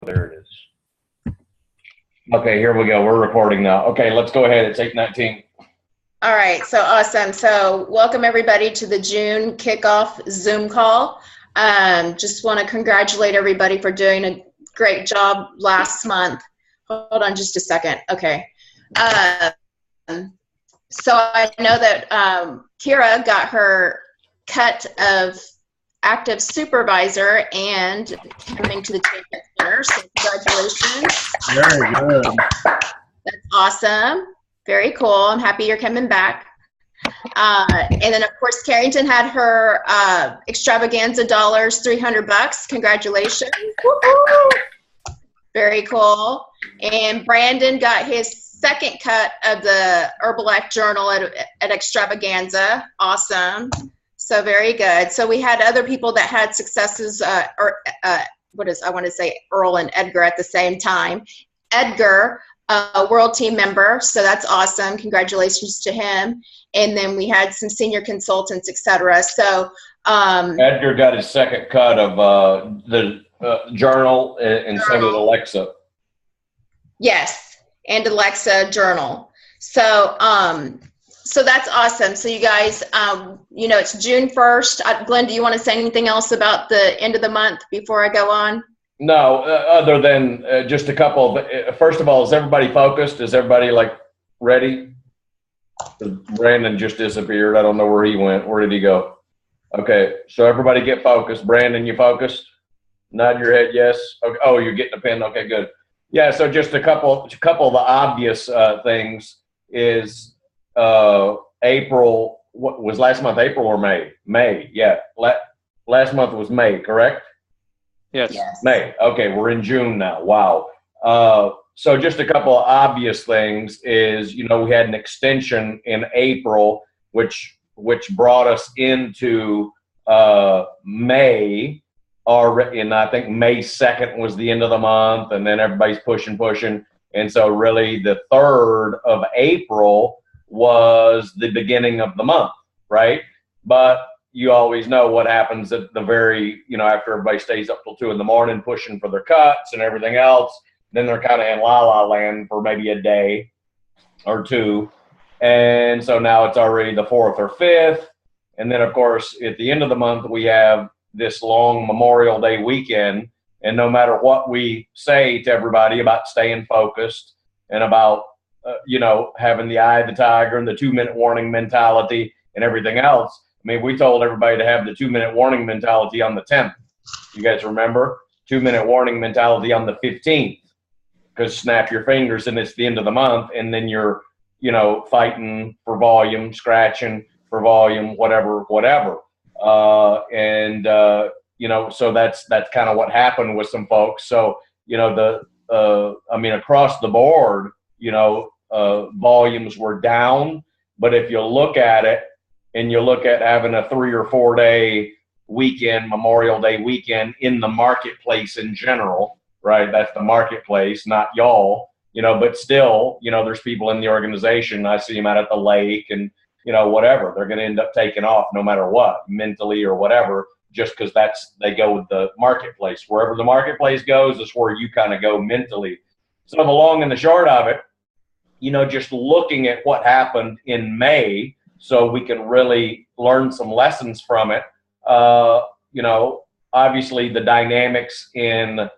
There it is. Okay, here we go. We're recording now. Okay, let's go ahead. It's 8:19. All right, so awesome. So welcome everybody to the June kickoff Zoom call. Just want to congratulate everybody for doing a great job last month. Hold on just a second. Okay. So I know that Kira got her cut of active supervisor and coming to the Champion Center. So congratulations. Very good. That's awesome. Very cool. I'm happy you're coming back. And then, of course, Carrington had her extravaganza dollars, $300. Congratulations. Woo-hoo. Very cool. And Brandon got his second cut of the Herbalife Journal at extravaganza. Awesome. So very good. So we had other people that had successes, I want to say Earl and Edgar at the same time. Edgar, a world team member, so that's awesome. Congratulations to him. And then we had some senior consultants, etc. So Edgar got his second cut of the journal, and so did Alexa. Yes, and Alexa Journal. So so that's awesome. So you guys, you know, it's June 1st. Glenn, do you want to say anything else about the end of the month before I go on? No, other than just a couple. First of all, is everybody focused? Is everybody like ready? Brandon just disappeared. I don't know where he went. Where did he go? Okay, so everybody get focused. Brandon, you focused? Nod your head, yes. Okay. Oh, you're getting a pen. Okay, good. Yeah, so just a couple of the obvious things is April. What was last month? April or May? May. Yeah, last month was May, correct? Yes. May. Okay, we're in June now. Wow. So just a couple of obvious things is, you know, we had an extension in April, which brought us into May already, and I think May 2nd was the end of the month, and then everybody's pushing. And so really the 3rd of April was the beginning of the month, right? But you always know what happens at the very, you know, after everybody stays up till 2 in the morning pushing for their cuts and everything else, then they're kind of in la-la land for maybe a day or two. And so now it's already the 4th or 5th. And then, of course, at the end of the month, we have this long Memorial Day weekend. And no matter what we say to everybody about staying focused and about, you know, having the eye of the tiger and the 2-minute warning mentality and everything else, I mean, we told everybody to have the 2-minute warning mentality on the 10th. You guys remember? 2-minute warning mentality on the 15th. Because snap your fingers and it's the end of the month, and then you're, you know, fighting for volume, scratching for volume, whatever. You know, so that's kind of what happened with some folks. So, you know, I mean, across the board, you know, volumes were down. But if you look at it, and you look at having a 3 or 4 day weekend, Memorial Day weekend in the marketplace in general, right? That's the marketplace, not y'all, you know, but still, you know, there's people in the organization. I see them out at the lake and, you know, whatever. They're going to end up taking off no matter what, mentally or whatever, just because they go with the marketplace. Wherever the marketplace goes is where you kind of go mentally. So the long and the short of it, you know, just looking at what happened in May, so we can really learn some lessons from it. You know, obviously the dynamics in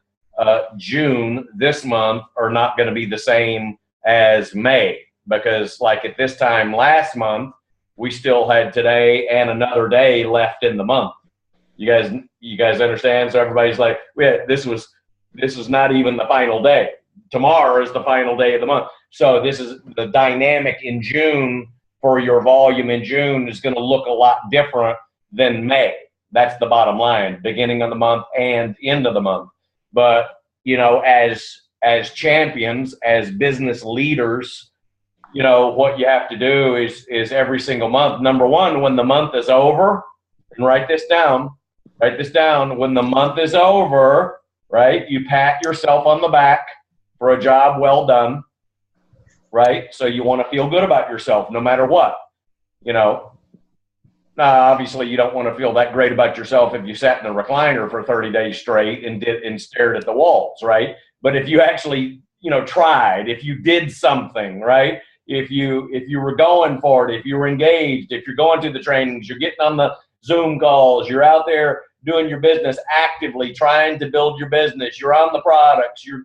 June this month are not going to be the same as May, because like at this time last month, we still had today and another day left in the month. You guys understand? So everybody's like, this is not even the final day. Tomorrow is the final day of the month. So this is the dynamic in June. For your volume in June is going to look a lot different than May. That's the bottom line, beginning of the month and end of the month. But, you know, as champions, as business leaders, you know, what you have to do is every single month, number one, when the month is over, and write this down, when the month is over, right, you pat yourself on the back for a job well done. Right? So you want to feel good about yourself no matter what, you know. obviously you don't want to feel that great about yourself if you sat in a recliner for 30 days straight and stared at the walls, right? But if you actually, tried, if you did something, right? If you were going for it, if you were engaged, if you're going to the trainings, you're getting on the Zoom calls, you're out there doing your business actively, trying to build your business, you're on the products, you're,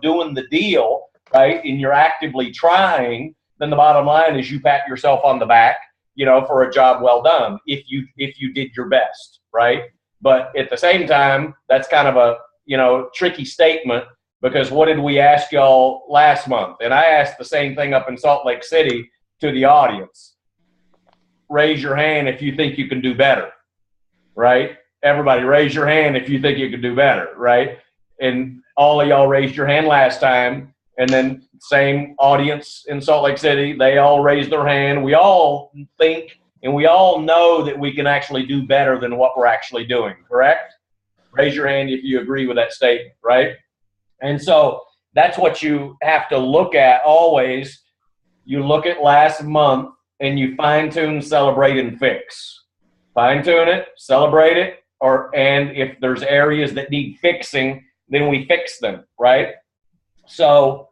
doing the deal, right? And you're actively trying, then the bottom line is you pat yourself on the back, for a job well done if you did your best, right? But at the same time, that's kind of a, tricky statement, because what did we ask y'all last month? And I asked the same thing up in Salt Lake City to the audience. Raise your hand if you think you can do better, right? Everybody raise your hand if you think you can do better, right? And all of y'all raised your hand last time, and then same audience in Salt Lake City, they all raised their hand. We all think and we all know that we can actually do better than what we're actually doing, correct? Raise your hand if you agree with that statement, right? And so that's what you have to look at always. You look at last month and you fine-tune, celebrate, and fix. Fine-tune it, celebrate it, and if there's areas that need fixing, then we fix them, right? So,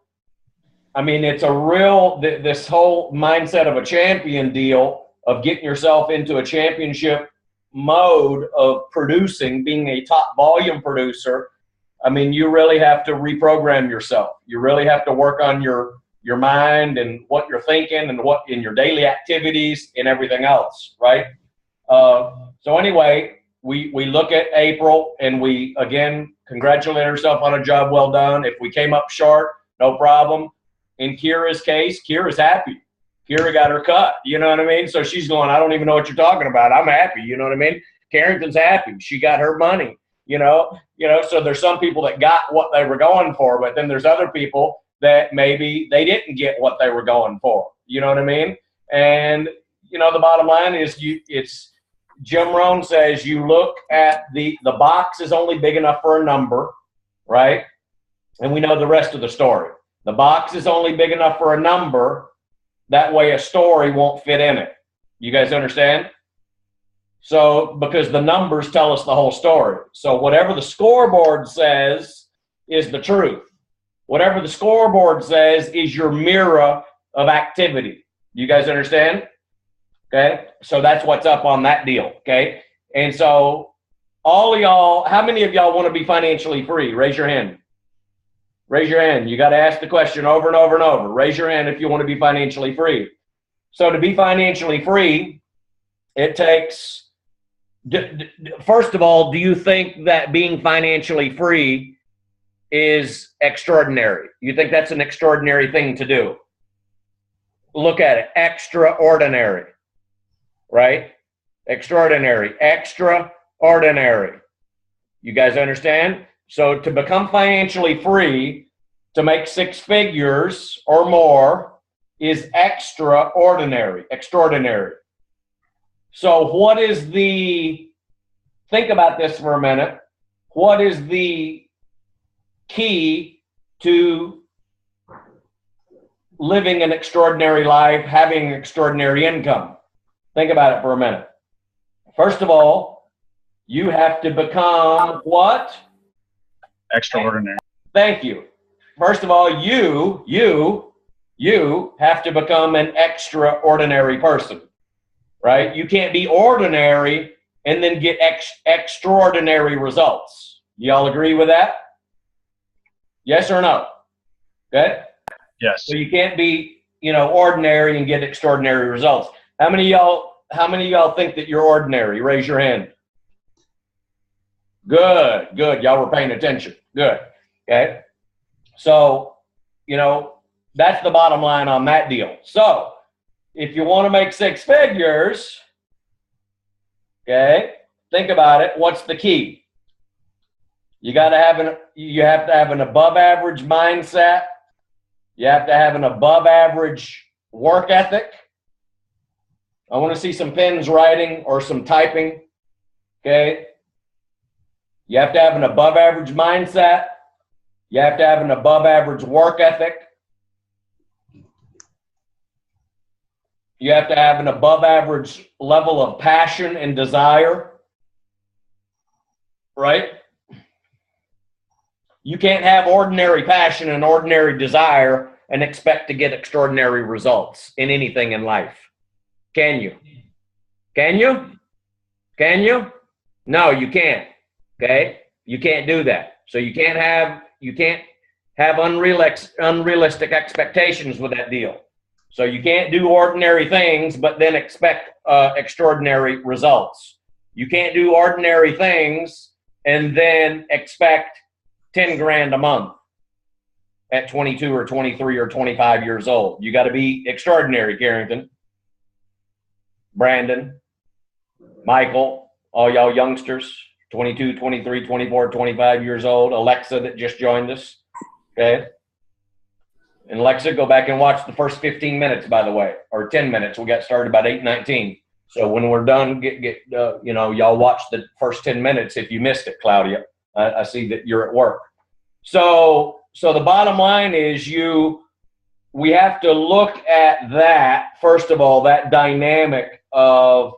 I mean, it's a real, this whole mindset of a champion deal, of getting yourself into a championship mode of producing, being a top volume producer. I mean, you really have to reprogram yourself. You really have to work on your mind and what you're thinking and what in your daily activities and everything else, right? So anyway, we look at April and we, again, congratulate ourselves on a job well done. If we came up short, no problem. In Kira's case, Kira's happy. Kira got her cut, you know what I mean? So she's going, I don't even know what you're talking about. I'm happy, you know what I mean? Carrington's happy. She got her money, so there's some people that got what they were going for, but then there's other people that maybe they didn't get what they were going for, you know what I mean? And, the bottom line is it's Jim Rohn says you look at the box is only big enough for a number, right? And we know the rest of the story. The box is only big enough for a number. That way a story won't fit in it. You guys understand? So, because the numbers tell us the whole story. So whatever the scoreboard says is the truth. Whatever the scoreboard says is your mirror of activity. You guys understand? Okay? So that's what's up on that deal. Okay? And so all of y'all, how many of y'all want to be financially free? Raise your hand. Raise your hand. You got to ask the question over and over and over. Raise your hand if you want to be financially free. So to be financially free, it takes, first of all, do you think that being financially free is extraordinary? You think that's an extraordinary thing to do? Look at it. Extraordinary. Right? Extraordinary. Extraordinary. You guys understand? So to become financially free, to make six figures or more, is extraordinary. Extraordinary. So what is think about this for a minute. What is the key to living an extraordinary life, having extraordinary income? Think about it for a minute. First of all, you have to become what? Extraordinary. Thank you. First of all, you have to become an extraordinary person, right? You can't be ordinary and then get extraordinary results. Y'all agree with that? Yes or no? Okay? Yes. So you can't be, ordinary and get extraordinary results. How many of y'all think that you're ordinary? Raise your hand. Good. Y'all were paying attention. Good. Okay. So, that's the bottom line on that deal. So, if you want to make six figures, okay, think about it. What's the key? You have to have an above average mindset. You have to have an above average work ethic. I want to see some pens writing or some typing. Okay. You have to have an above average mindset. You have to have an above average work ethic. You have to have an above average level of passion and desire, right? You can't have ordinary passion and ordinary desire and expect to get extraordinary results in anything in life. Can you? Can you? Can you? No, you can't. Okay? You can't do that. So you can't have unrealistic expectations with that deal. So you can't do ordinary things but then expect extraordinary results. You can't do ordinary things and then expect 10 grand a month at 22 or 23 or 25 years old. You got to be extraordinary, Carrington, Brandon, Michael, all y'all youngsters, 22, 23, 24, 25 years old, Alexa that just joined us, okay? And Alexa, go back and watch the first 15 minutes, by the way, or 10 minutes. We got started about 8:19. So when we're done, y'all watch the first 10 minutes if you missed it, Claudia. I see that you're at work. So the bottom line is we have to look at that, first of all, that dynamic of,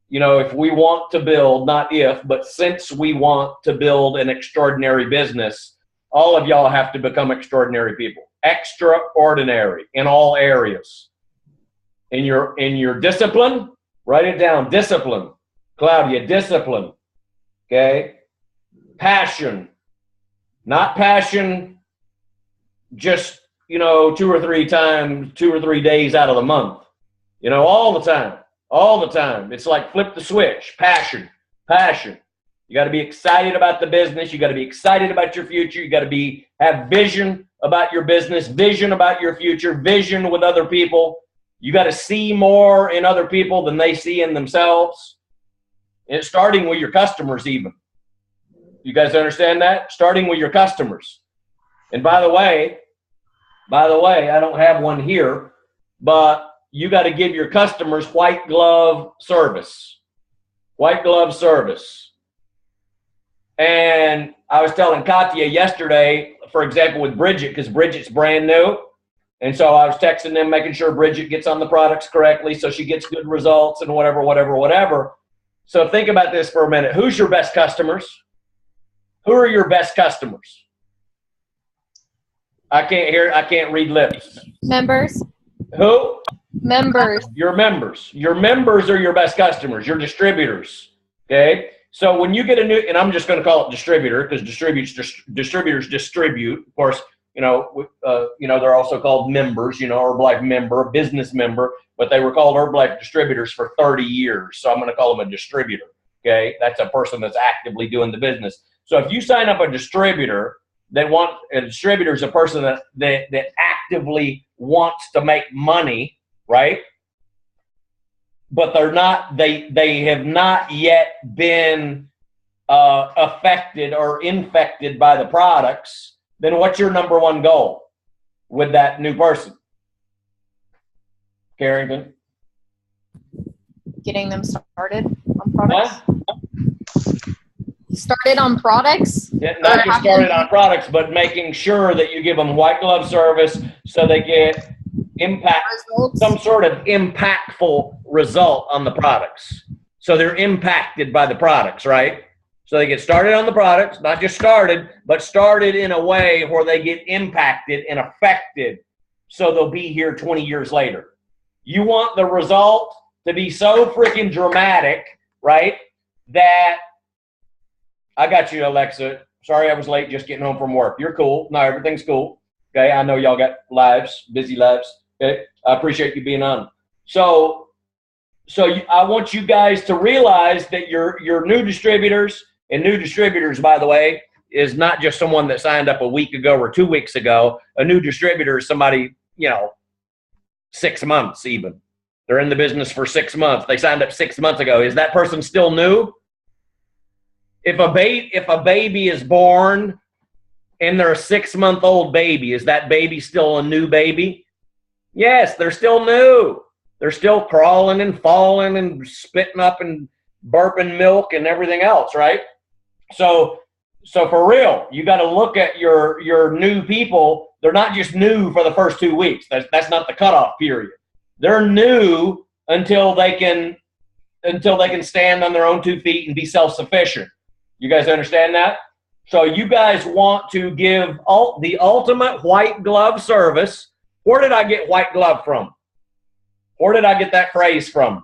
if we want to build, not if, but since we want to build an extraordinary business, all of y'all have to become extraordinary people. Extraordinary in all areas. In your discipline, write it down, discipline. Claudia, discipline. Okay? Passion. Not passion just, 2 or 3 times, 2 or 3 days out of the month. All the time. All the time. It's like flip the switch. Passion. Passion. You got to be excited about the business. You got to be excited about your future. You got to have vision about your business, vision about your future, vision with other people. You got to see more in other people than they see in themselves. It's starting with your customers even. You guys understand that? Starting with your customers. And by the way, I don't have one here, but you got to give your customers white glove service. White glove service. And I was telling Katya yesterday, for example, with Bridget, because Bridget's brand new. And so I was texting them, making sure Bridget gets on the products correctly so she gets good results and whatever. So think about this for a minute. Who's your best customers? Who are your best customers? I can't read lips. Members. Who? Members. Your members. Your members are your best customers, your distributors. Okay? So when you get a new, and I'm just going to call it distributor because distributors distribute. Of course, they're also called members, Herbalife member, business member, but they were called Herbalife distributors for 30 years. So I'm going to call them a distributor. Okay? That's a person that's actively doing the business. So if you sign up a distributor, a distributor is a person that actively wants to make money, right? But they have not yet been affected or infected by the products, then what's your number one goal with that new person? Carrington? Getting them started on products. Huh? Started on products? Yeah, not just started on products, but making sure that you give them white glove service so they get some sort of impactful result on the products. So they're impacted by the products, right? So they get started on the products, not just started, but started in a way where they get impacted and affected so they'll be here 20 years later. You want the result to be so freaking dramatic, right, that I got you, Alexa. Sorry I was late just getting home from work. You're cool. No, everything's cool. Okay, I know y'all got lives, busy lives. Okay, I appreciate you being on. So I want you guys to realize that your new distributors, and new distributors, by the way, is not just someone that signed up a week ago or 2 weeks ago. A new distributor is somebody, 6 months even. They're in the business for 6 months. They signed up 6 months ago. Is that person still new? If a baby is born and they're a 6-month-old baby, is that baby still a new baby? Yes, they're still new. They're still crawling and falling and spitting up and burping milk and everything else, right? So for real, you got to look at your new people. They're not just new for the first 2 weeks. That's not the cutoff period. They're new until they can stand on their own 2 feet and be self-sufficient. You guys understand that? So you guys want to give the ultimate white glove service. Where did I get white glove from? Where did I get that phrase from?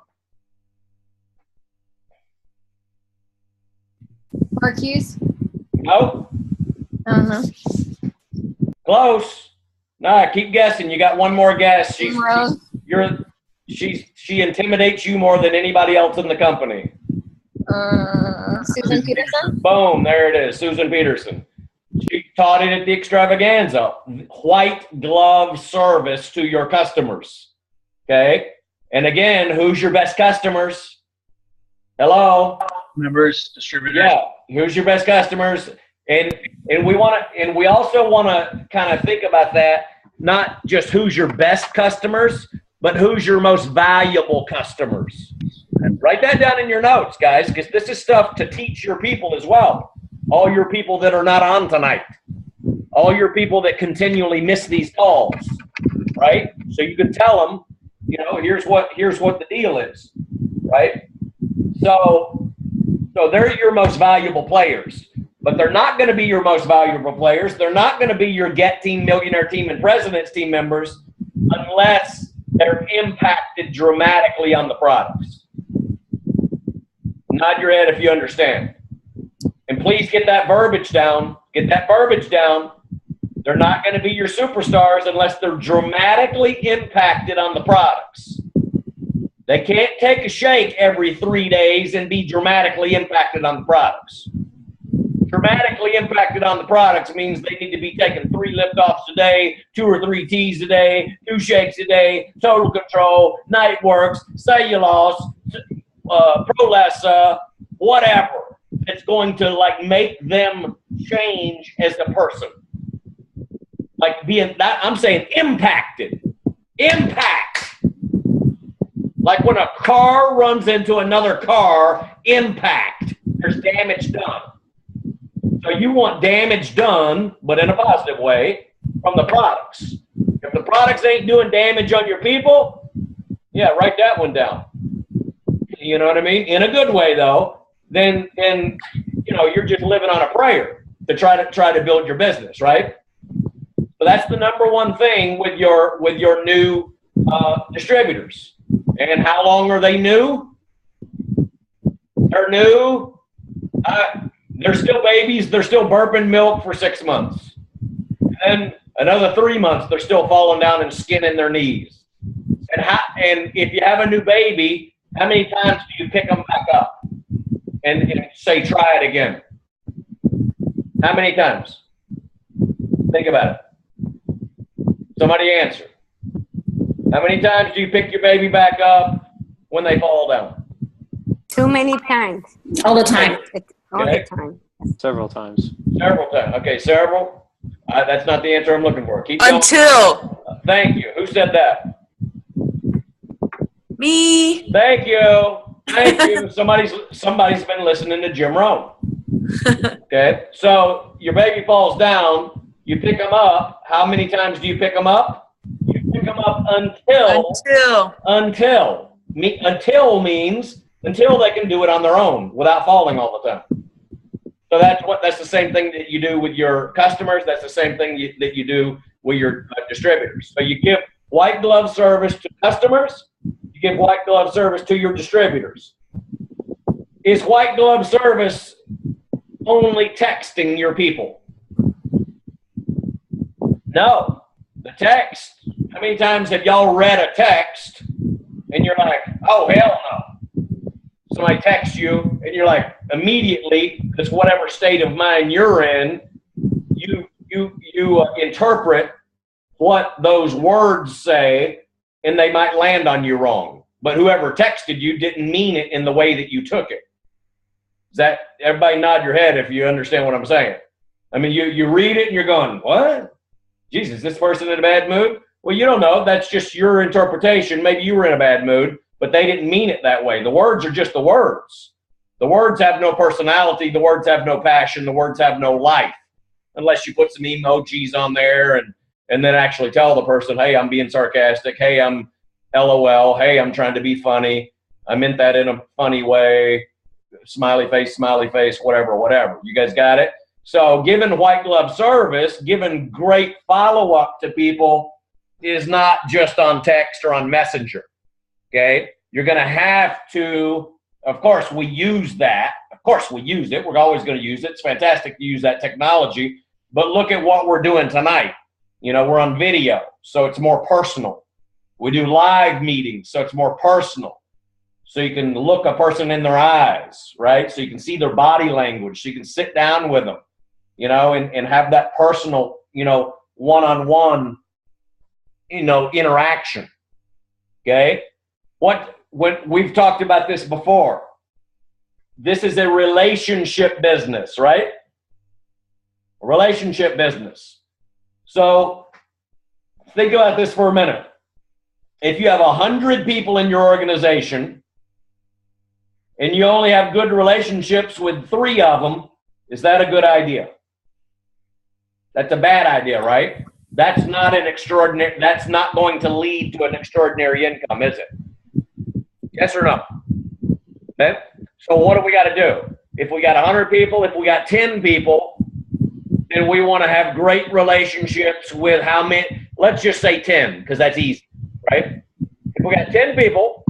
Mark Hughes. No? Uh-huh. Close. No, keep guessing. You got one more guess. She intimidates you more than anybody else in the company. Susan Peterson. Boom, there it is, Susan Peterson. She taught it at the extravaganza. White glove service to your customers. Okay? And again, who's your best customers? Hello? Members, distributors. Yeah, who's your best customers? And we also want to kind of think about that, not just who's your best customers, but who's your most valuable customers. And write that down in your notes, guys, because this is stuff to teach your people as well. All your people that are not on tonight. All your people that continually miss these calls, right? So you can tell them, here's what the deal is, right? So they're your most valuable players, but they're not going to be your most valuable players. They're not going to be your Get Team, Millionaire Team, and President's Team members unless they're impacted dramatically on the products. Nod your head if you understand. And please get that verbiage down. Get that verbiage down. They're not going to be your superstars unless they're dramatically impacted on the products. They can't take a shake every 3 days and be dramatically impacted on the products. Dramatically impacted on the products means they need to be taking 3 liftoffs a day, 2 or 3 teas a day, 2 shakes a day, total control, night works, cellulose, Prolesa, whatever. It's going to make them change as a person. I'm saying impacted. Impact. Like when a car runs into another car, impact. There's damage done. So you want damage done, but in a positive way, from the products. If the products ain't doing damage on your people, yeah, write that one down. You know what I mean? In a good way, though, then you're just living on a prayer to try to build your business, right? So that's the number one thing with your new distributors. And how long are they new? They're new. They're still babies. They're still burping milk for 6 months. And another 3 months, they're still falling down and skinning their knees. And if you have a new baby, how many times do you pick them back up and say, try it again? How many times? Think about it. Somebody answer. How many times do you pick your baby back up when they fall down? Too many times. All the time. All the time. Several times. Several times. Okay, several. That's not the answer I'm looking for. Keep going. Until. Thank you. Who said that? Me. Thank you. Thank you. Somebody's been listening to Jim Rohn. Okay, so your baby falls down. You pick them up. How many times do you pick them up? You pick them up until means until they can do it on their own without falling all the time. So that's the same thing that you do with your customers. That's the same thing that you do with your distributors. So you give white glove service to customers. You give white glove service to your distributors. Is white glove service only texting your people? No. The text. How many times have y'all read a text and you're like, oh, hell no. Somebody texts you and you're like, immediately, because whatever state of mind you're in, you interpret what those words say, and they might land on you wrong. But whoever texted you didn't mean it in the way that you took it. Is that, everybody nod your head if you understand what I'm saying. I mean, you read it and you're going, what? Jesus, this person in a bad mood? Well, you don't know. That's just your interpretation. Maybe you were in a bad mood, but they didn't mean it that way. The words are just the words. The words have no personality. The words have no passion. The words have no life, unless you put some emojis on there and then actually tell the person, hey, I'm being sarcastic. Hey, I'm LOL, hey, I'm trying to be funny. I meant that in a funny way. Smiley face, whatever. You guys got it? So giving white glove service, giving great follow-up to people is not just on text or on Messenger, okay? You're going to have to, of course, we use that. Of course, we use it. We're always going to use it. It's fantastic to use that technology. But look at what we're doing tonight. You know, we're on video, so it's more personal. We do live meetings, so it's more personal. So you can look a person in their eyes, right? So you can see their body language. So you can sit down with them, you know, and have that personal, you know, one-on-one, you know, interaction, okay? When we've talked about this before. This is a relationship business, right? A relationship business. So think about this for a minute. If you have 100 people in your organization and you only have good relationships with 3 of them, is that a good idea? That's a bad idea, right? That's not going to lead to an extraordinary income, is it? Yes or no? Okay? So what do we got to do? If we got 100 people, if we got 10 people, then we want to have great relationships with how many? Let's just say 10, because that's easy, right? If we got 10 people,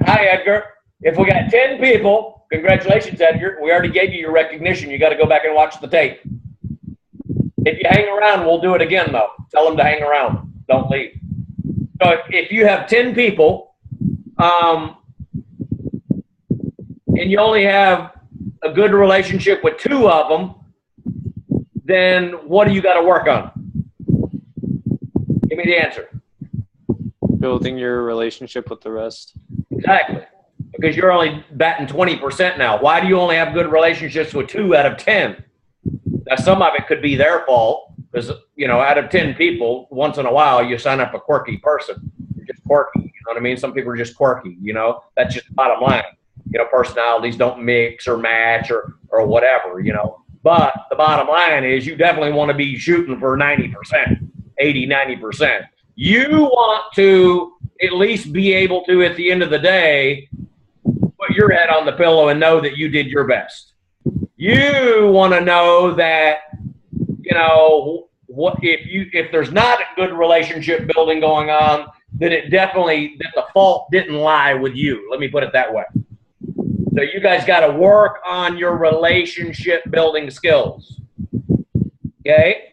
hi, Edgar. If we got 10 people, congratulations, Edgar. We already gave you your recognition. You got to go back and watch the tape. If you hang around, we'll do it again, though. Tell them to hang around. Don't leave. So if you have 10 people, and you only have a good relationship with 2 of them, then what do you got to work on? Give me the answer. Building your relationship with the rest. Exactly. Because you're only batting 20% now. Why do you only have good relationships with 2 out of 10? Now, some of it could be their fault because, you know, out of 10 people, once in a while, you sign up a quirky person. You're just quirky. You know what I mean? Some people are just quirky, you know? That's just the bottom line. You know, personalities don't mix or match or whatever, you know? But the bottom line is you definitely want to be shooting for 90%, 80, 90%. You want to at least be able to, at the end of the day, put your head on the pillow and know that you did your best. You want to know that, you know, if there's not a good relationship building going on, then that the fault didn't lie with you. Let me put it that way. So you guys got to work on your relationship building skills. Okay?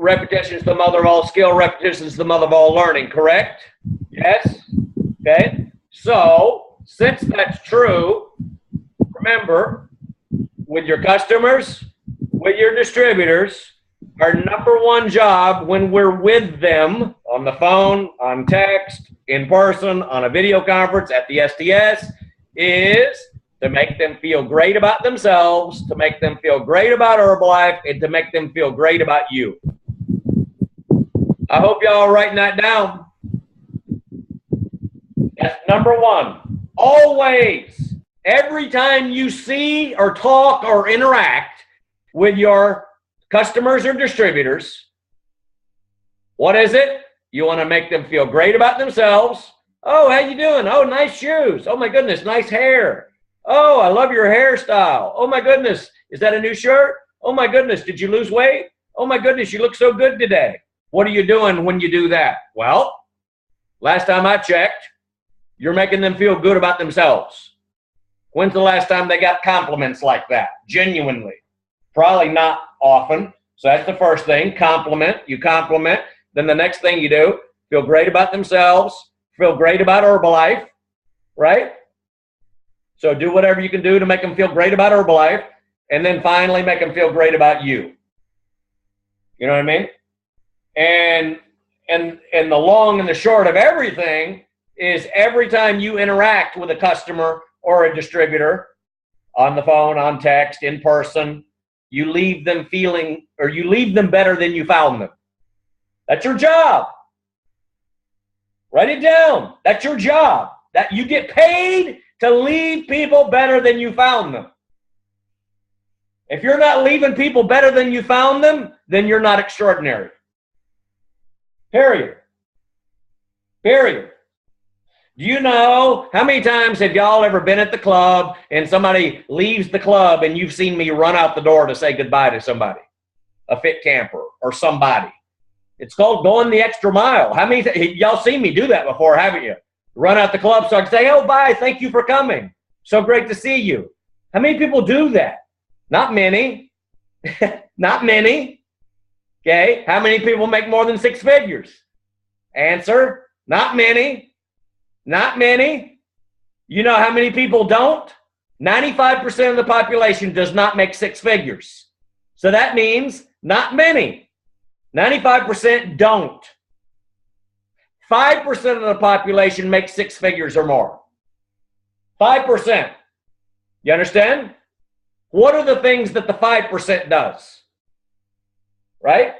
Repetition is the mother of all skill. Repetition is the mother of all learning, correct? Yes? Okay? So, since that's true, remember, with your customers, with your distributors, our number one job when we're with them on the phone, on text, in person, on a video conference at the STS is to make them feel great about themselves, to make them feel great about Herbalife, and to make them feel great about you. I hope y'all are writing that down. That's number one. Always, every time you see or talk or interact with your customers or distributors, what is it? You want to make them feel great about themselves. Oh, how you doing? Oh, nice shoes. Oh, my goodness, nice hair. Oh, I love your hairstyle. Oh, my goodness, is that a new shirt? Oh, my goodness, did you lose weight? Oh, my goodness, you look so good today. What are you doing when you do that? Well, last time I checked, you're making them feel good about themselves. When's the last time they got compliments like that? Genuinely. Probably not often. So that's the first thing. Compliment. You compliment. Then the next thing you do, feel great about themselves, feel great about Herbalife, right? So do whatever you can do to make them feel great about Herbalife, and then finally make them feel great about you. You know what I mean? And the long and the short of everything is every time you interact with a customer or a distributor on the phone, on text, in person, you leave them feeling, or you leave them better than you found them. That's your job. Write it down. That's your job. That you get paid to leave people better than you found them. If you're not leaving people better than you found them, then you're not extraordinary. Period. Period. Do you know how many times have y'all ever been at the club and somebody leaves the club and you've seen me run out the door to say goodbye to somebody, a fit camper or somebody? It's called going the extra mile. How many y'all seen me do that before, haven't you? Run out the club so I can say, oh, bye, thank you for coming. So great to see you. How many people do that? Not many. Not many. Okay, how many people make more than 6 figures? Answer, not many. Not many. You know how many people don't? 95% of the population does not make 6 figures. So that means not many. 95% don't. 5% of the population makes 6 figures or more. 5%. You understand? What are the things that the 5% does? Right?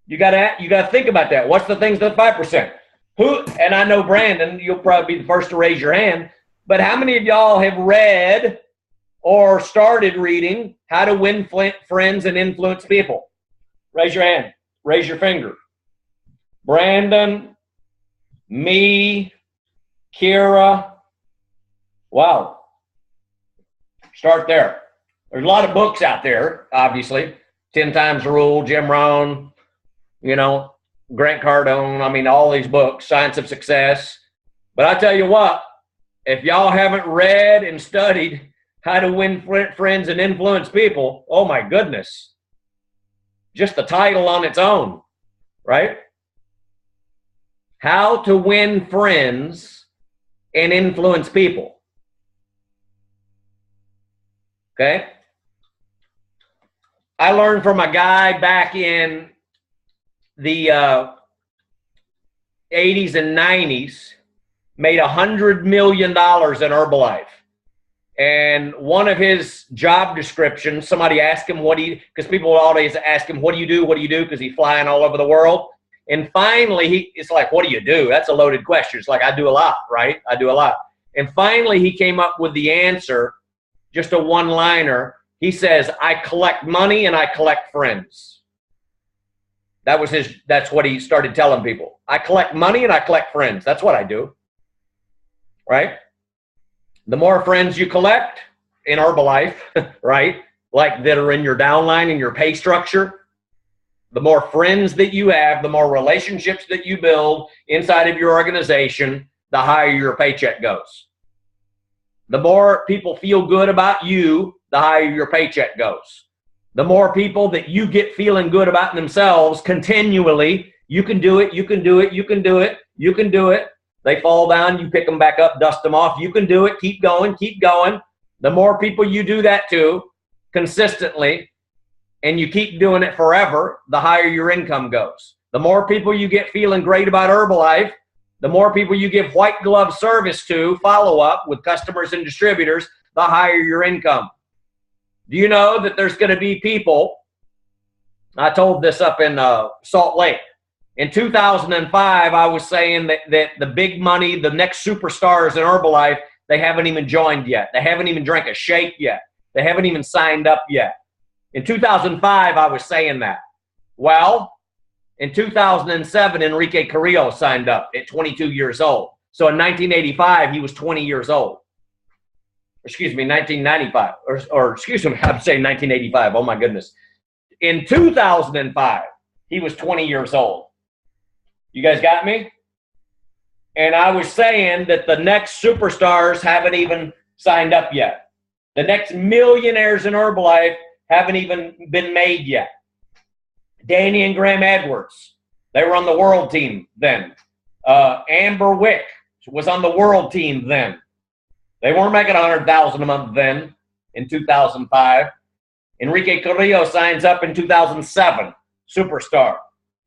You gotta think about that. What's the things that the 5%? Who, and I know Brandon, you'll probably be the first to raise your hand, but how many of y'all have read or started reading How to Win Friends and Influence People? Raise your hand. Raise your finger. Brandon, me, Kira. Wow. Start there. There's a lot of books out there, obviously. 10 Times the Rule, Jim Rohn, you know, Grant Cardone, I mean, all these books, Science of Success. But I tell you what, if y'all haven't read and studied How to Win Friends and Influence People, oh my goodness. Just the title on its own, right? How to Win Friends and Influence People. Okay? I learned from a guy back in the 80s and 90s, made $100 million in Herbalife. And one of his job descriptions, somebody asked him because people always ask him, what do you do? What do you do? Because he's flying all over the world. And finally, it's like, what do you do? That's a loaded question. It's like, I do a lot, right? I do a lot. And finally, he came up with the answer, just a one-liner. He says, I collect money and I collect friends. That's what he started telling people. I collect money and I collect friends. That's what I do. Right? The more friends you collect in Herbalife, right? Like that are in your downline and your pay structure, the more friends that you have, the more relationships that you build inside of your organization, the higher your paycheck goes. The more people feel good about you, the higher your paycheck goes. The more people that you get feeling good about themselves continually, you can do it, you can do it, you can do it, you can do it. They fall down, you pick them back up, dust them off. You can do it, keep going, keep going. The more people you do that to consistently, and you keep doing it forever, the higher your income goes. The more people you get feeling great about Herbalife, the more people you give white glove service to, follow up with customers and distributors, the higher your income. Do you know that there's going to be people, I told this up in Salt Lake. In 2005, I was saying that the big money, the next superstars in Herbalife, they haven't even joined yet. They haven't even drank a shake yet. They haven't even signed up yet. In 2005, I was saying that. Well, in 2007, Enrique Carrillo signed up at 22 years old. So in 1985, he was 20 years old. Excuse me, 1995. Or excuse me, I'm saying 1985. Oh, my goodness. In 2005, he was 20 years old. You guys got me? And I was saying that the next superstars haven't even signed up yet. The next millionaires in Herbalife haven't even been made yet. Danny and Graham Edwards, they were on the world team then. Amber Wick was on the world team then. They weren't making $100,000 a month then in 2005. Enrique Carrillo signs up in 2007, superstar.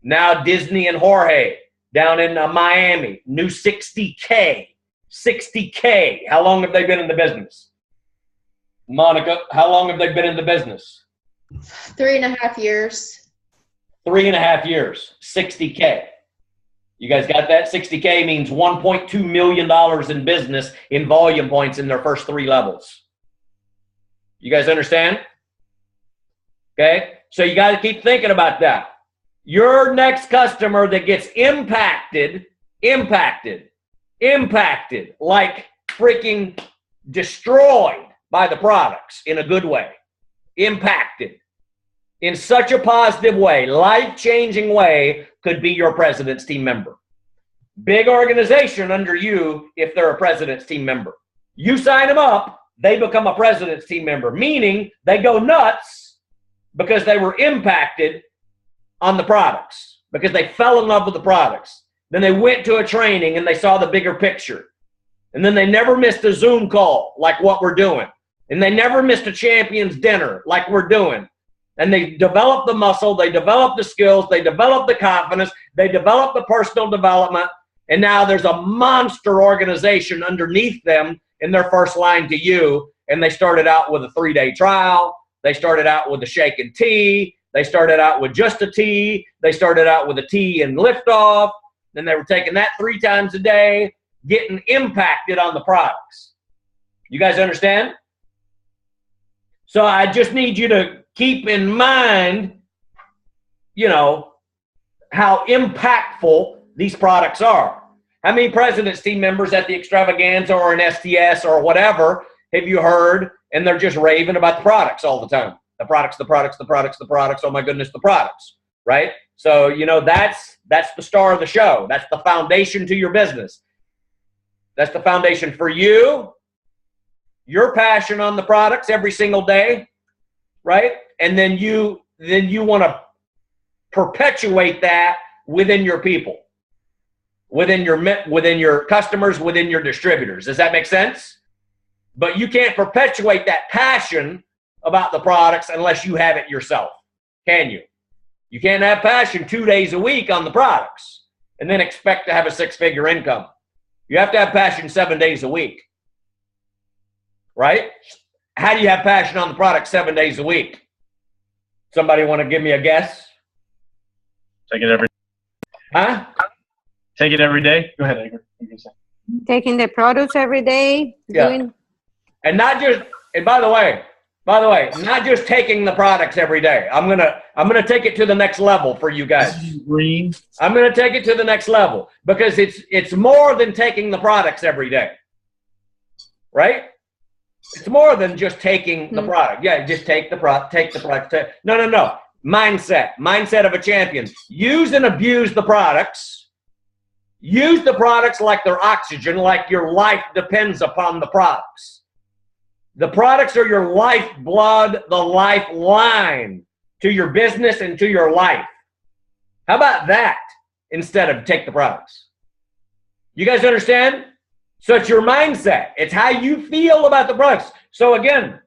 Now Disney and Jorge down in Miami, new 60K. 60K. How long have they been in the business? Monica, how long have they been in the business? 3.5 years. 3.5 years. 60K. You guys got that? 60K means $1.2 million in business in volume points in their first 3 levels. You guys understand? Okay? So you got to keep thinking about that. Your next customer that gets impacted, like freaking destroyed by the products in a good way, impacted in such a positive way, life-changing way, could be your president's team member. Big organization under you if they're a president's team member. You sign them up, they become a president's team member, meaning they go nuts because they were impacted on the products, because they fell in love with the products. Then they went to a training and they saw the bigger picture. And then they never missed a Zoom call like what we're doing. And they never missed a champion's dinner like we're doing. And they developed the muscle, they developed the skills, they developed the confidence, they developed the personal development, and now there's a monster organization underneath them in their first line to you. And they started out with a 3-day trial. They started out with a shake and tea. They started out with just a tea. They started out with a tea and liftoff. Then they were taking that 3 times a day, getting impacted on the products. You guys understand? So I just need you to keep in mind, you know, how impactful these products are. How many president's team members at the extravaganza or an STS or whatever have you heard, and they're just raving about the products all the time? The products, the products, the products, the products. Oh my goodness, the products, right? So, you know, that's the star of the show. That's the foundation to your business. That's the foundation for you, your passion on the products every single day, right? And then you want to perpetuate that within your people, within your customers, within your distributors. Does that make sense? But you can't perpetuate that passion about the products unless you have it yourself, can you? You can't have passion 2 days a week on the products and then expect to have a 6-figure income. You have to have passion 7 days a week, right? How do you have passion on the product 7 days a week? Somebody want to give me a guess? Take it every. Huh? Take it every day. Go ahead, Edgar. Taking the products every day. Yeah. Doing, And not just, and by the way, not just taking the products every day. I'm gonna take it to the next level for you guys. Green. I'm gonna take it to the next level because it's more than taking the products every day, right? It's more than just taking the product. Yeah, just take the product. No. Mindset of a champion. Use and abuse the products. Use the products like they're oxygen, like your life depends upon the products. The products are your lifeblood, the lifeline to your business and to your life. How about that instead of take the products? You guys understand? So it's your mindset. It's how you feel about the products. So again,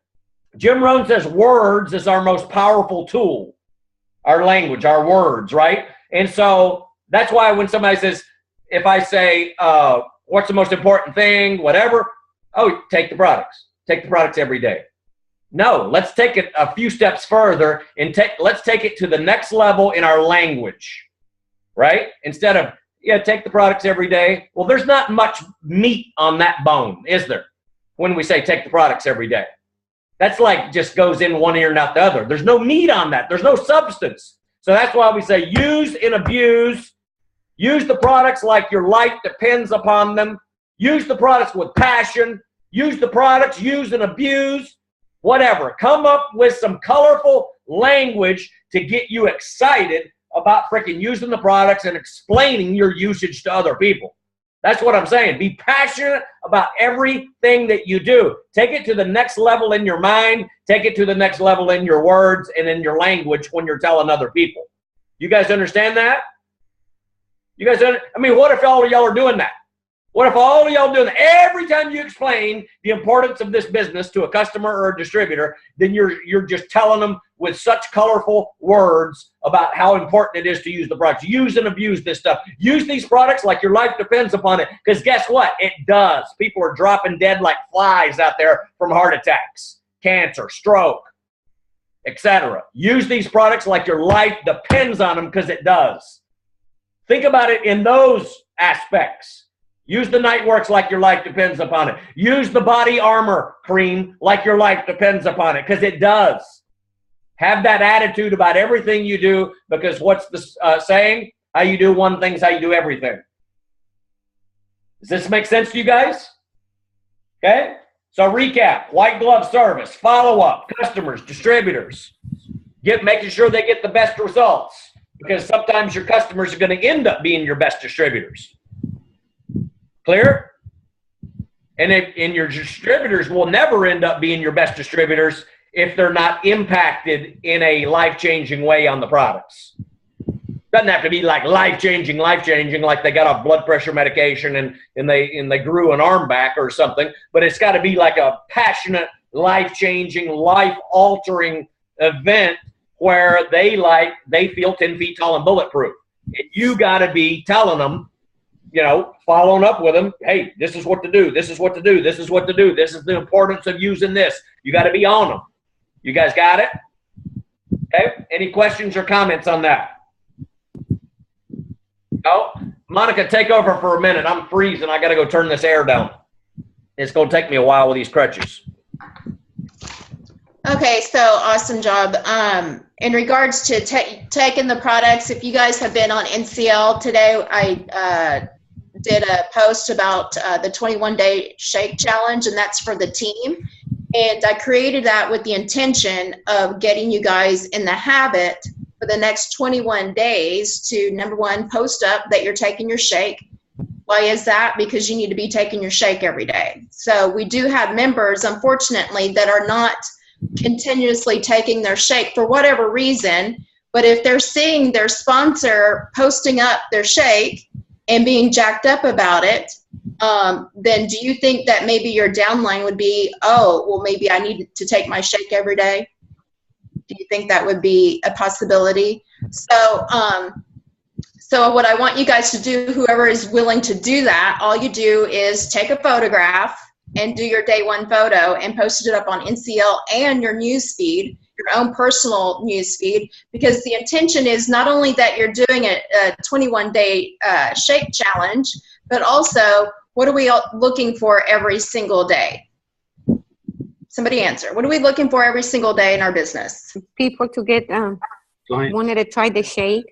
Jim Rohn says words is our most powerful tool. Our language, our words, right? And so that's why when somebody says, if I say, what's the most important thing, whatever, oh, take the products. Take the products every day. No, let's take it a few steps further and let's take it to the next level in our language, right? Instead of, yeah, take the products every day. Well, there's not much meat on that bone, is there? When we say take the products every day. That's like just goes in one ear and out the other. There's no meat on that. There's no substance. So that's why we say use and abuse. Use the products like your life depends upon them. Use the products with passion. Use the products, use and abuse, whatever. Come up with some colorful language to get you excited about freaking using the products and explaining your usage to other people. That's what I'm saying. Be passionate about everything that you do. Take it to the next level in your mind. Take it to the next level in your words and in your language when you're telling other people. You guys understand that? You guys, what if all of y'all are doing that? What if all of y'all doing that? Every time you explain the importance of this business to a customer or a distributor, then you're just telling them with such colorful words about how important it is to use the products. Use and abuse this stuff. Use these products like your life depends upon it. Because guess what? It does. People are dropping dead like flies out there from heart attacks, cancer, stroke, etc. Use these products like your life depends on them because it does. Think about it in those aspects. Use the Nightworks like your life depends upon it. Use the body armor cream like your life depends upon it, because it does. Have that attitude about everything you do, because what's the saying? How you do one thing's how you do everything. Does this make sense to you guys? Okay? So recap, white glove service, follow-up, customers, distributors. Making sure they get the best results, because sometimes your customers are going to end up being your best distributors. Clear? And your distributors will never end up being your best distributors if they're not impacted in a life-changing way on the products. Doesn't have to be like life-changing, like they got off blood pressure medication and they grew an arm back or something, but it's got to be like a passionate, life-changing, life-altering event where they feel 10 feet tall and bulletproof. And you got to be telling them, following up with them, hey, this is what to do, this is what to do, this is what to do, this is the importance of using this. You got to be on them. You guys got it? Okay. Any questions or comments on that? No? Monica, take over for a minute. I'm freezing. I got to go turn this air down. It's going to take me a while with these crutches. Okay, so awesome job. In regards to taking the products, if you guys have been on NCL today, I did a post about the 21-day shake challenge, and that's for the team. And I created that with the intention of getting you guys in the habit for the next 21 days to, number one, post up that you're taking your shake. Why is that? Because you need to be taking your shake every day. So we do have members, unfortunately, that are not continuously taking their shake for whatever reason, but if they're seeing their sponsor posting up their shake and being jacked up about it, then do you think that maybe your downline would be, oh, well, maybe I need to take my shake every day? Do you think that would be a possibility? So what I want you guys to do, whoever is willing to do that, all you do is take a photograph and do your day one photo and post it up on NCL and your news feed, your own personal news feed, because the intention is not only that you're doing a 21-day shake challenge, but also what are we looking for every single day? Somebody answer. What are we looking for every single day in our business? People to get wanted to try the shake.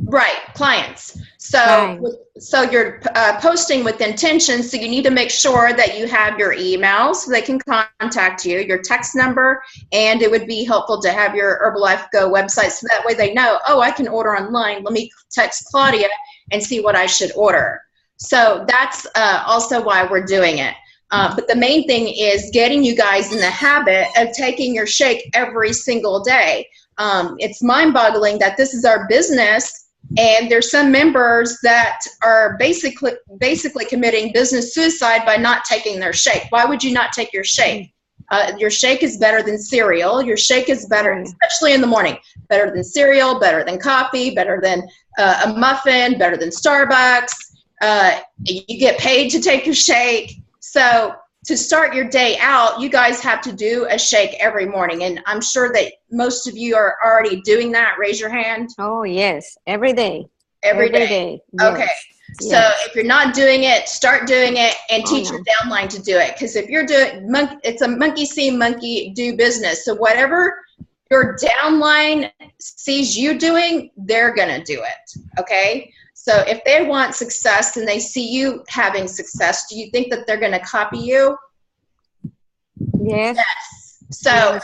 Right, clients. So, Right. so you're posting with intention. So you need to make sure that you have your email so they can contact you, your text number, and it would be helpful to have your Herbalife Go website so that way they know, oh, I can order online. Let me text Claudia and see what I should order. So that's also why we're doing it. But the main thing is getting you guys in the habit of taking your shake every single day. It's mind-boggling that this is our business, and there's some members that are basically committing business suicide by not taking their shake. Why would you not take your shake? Your shake is better than cereal. Your shake is better, especially in the morning, better than cereal, better than coffee, better than a muffin, better than Starbucks. You get paid to take your shake. So to start your day out, you guys have to do a shake every morning. And I'm sure that most of you are already doing that. Raise your hand. Oh, yes. Every day. Every day. Yes. Okay. So Yes. if you're not doing it, start doing it and teach your downline to do it. Because if you're doing, it's a monkey see, monkey do business. So whatever your downline sees you doing, they're going to do it. Okay. So if they want success and they see you having success, do you think that they're going to copy you? Yes. So,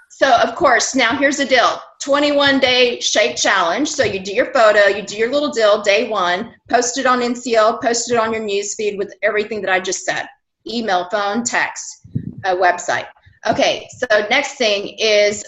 so of course, now here's the deal. 21-day shake challenge. So you do your photo, you do your little deal, day one, post it on NCL, post it on your news feed with everything that I just said. Email, phone, text, website. Okay, so next thing is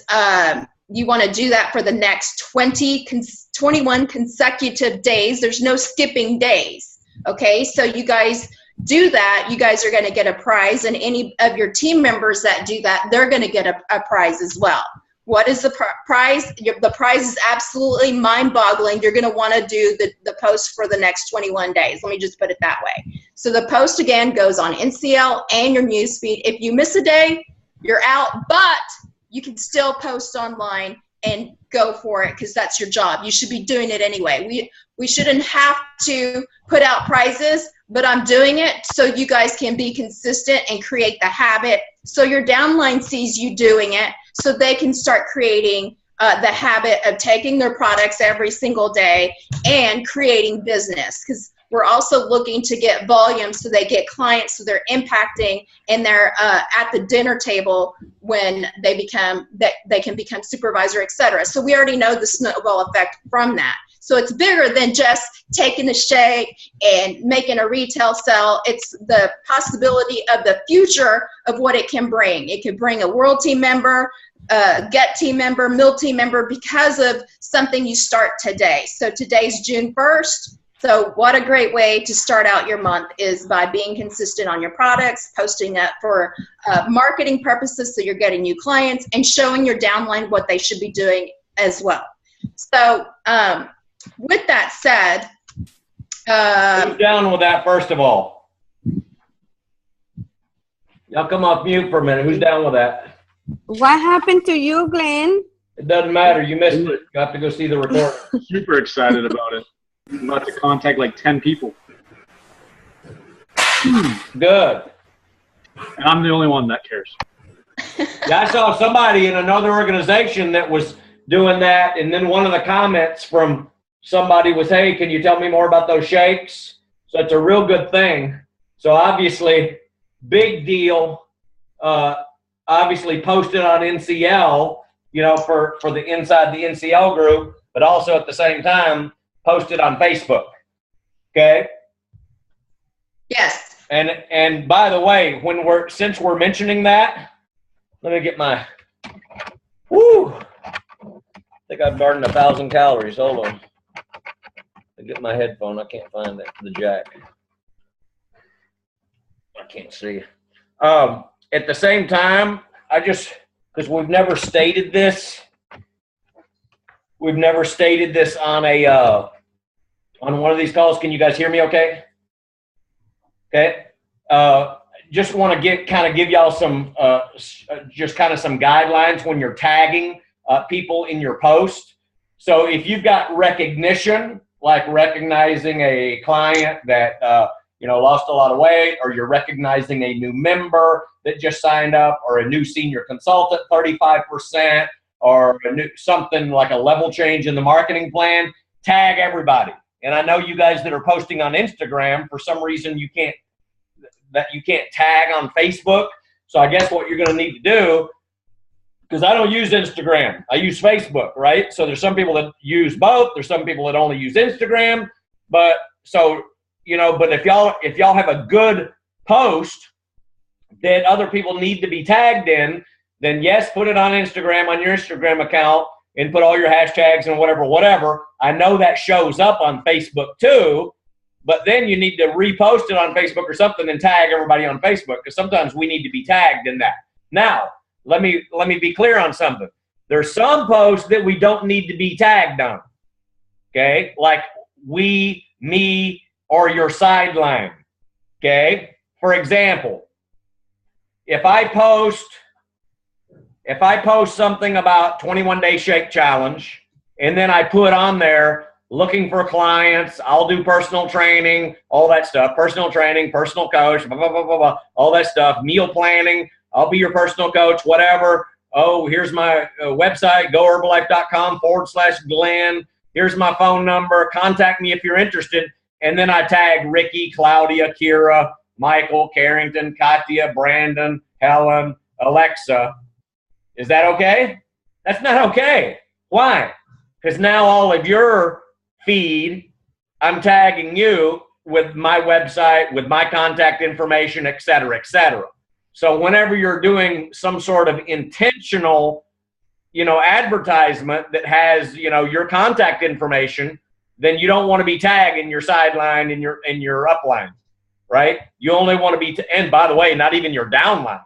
you want to do that for the next 21 consecutive days. There's no skipping days. Okay, so you guys do that, you guys are going to get a prize, and any of your team members that do that, they're going to get a prize as well. What is the prize? The prize is absolutely mind-boggling. You're going to want to do the post for the next 21 days. Let me just put it that way. So the post, again, goes on NCL and your newsfeed. If you miss a day, you're out, but you can still post online and go for it because that's your job. You should be doing it anyway. We shouldn't have to put out prizes, but I'm doing it so you guys can be consistent and create the habit so your downline sees you doing it so they can start creating the habit of taking their products every single day and creating business, because we're also looking to get volume so they get clients, so they're impacting and they're at the dinner table when they can become supervisor, etc. So we already know the snowball effect from that. So it's bigger than just taking the shake and making a retail sell. It's the possibility of the future of what it can bring. It could bring a world team member, get team member, mill team member, because of something you start today. So today's June 1st. So what a great way to start out your month is by being consistent on your products, posting up for marketing purposes so you're getting new clients, and showing your downline what they should be doing as well. So with that said, who's down with that, first of all? Y'all come off mute for a minute. Who's down with that? What happened to you, Glenn? It doesn't matter. You missed it. You have to go see the recording. Super excited about it. I'm about to contact like 10 people. Good. And I'm the only one that cares. Yeah, I saw somebody in another organization that was doing that, and then one of the comments from somebody was, hey, can you tell me more about those shakes? So it's a real good thing. So obviously, big deal. Obviously posted on NCL, you know, for the inside the NCL group, but also at the same time posted on Facebook. Okay? yes. And by the way, since we're mentioning that, let me get my I think I've burned 1,000 calories. Hold on. I get my headphone. I can't find it. The jack. I can't see. At the same time, because we've never stated this. We've never stated this on on one of these calls. Can you guys hear me okay? Okay. Just want to give y'all some just kind of some guidelines when you're tagging people in your post. So if you've got recognition, like recognizing a client that lost a lot of weight, or you're recognizing a new member that just signed up, or a new senior consultant, 35%, or something like a level change in the marketing plan, tag everybody. And I know you guys that are posting on Instagram, for some reason you can't tag on Facebook. So I guess what you're going to need to do, because I don't use Instagram, I use Facebook, right? So there's some people that use both. There's some people that only use Instagram. But if y'all have a good post that other people need to be tagged in, then yes, put it on Instagram, on your Instagram account, and put all your hashtags and whatever. I know that shows up on Facebook too, but then you need to repost it on Facebook or something and tag everybody on Facebook, because sometimes we need to be tagged in that. Now, let me be clear on something. There's some posts that we don't need to be tagged on, okay? Like we, me, or your sideline, okay? For example, if I post something about 21-day shake challenge, and then I put on there looking for clients, I'll do personal training, all that stuff, personal training, personal coach, blah, blah, blah, blah, blah, all that stuff, meal planning, I'll be your personal coach, whatever. Oh, here's my website, goherbalife.com/Glenn. Here's my phone number. Contact me if you're interested. And then I tag Ricky, Claudia, Kira, Michael, Carrington, Katya, Brandon, Helen, Alexa. Is that okay? That's not okay. Why? Because now all of your feed, I'm tagging you with my website, with my contact information, et cetera, et cetera. So whenever you're doing some sort of intentional, advertisement that has, your contact information, then you don't want to be tagging your sideline and your upline, right? You only want to be, and by the way, not even your downline,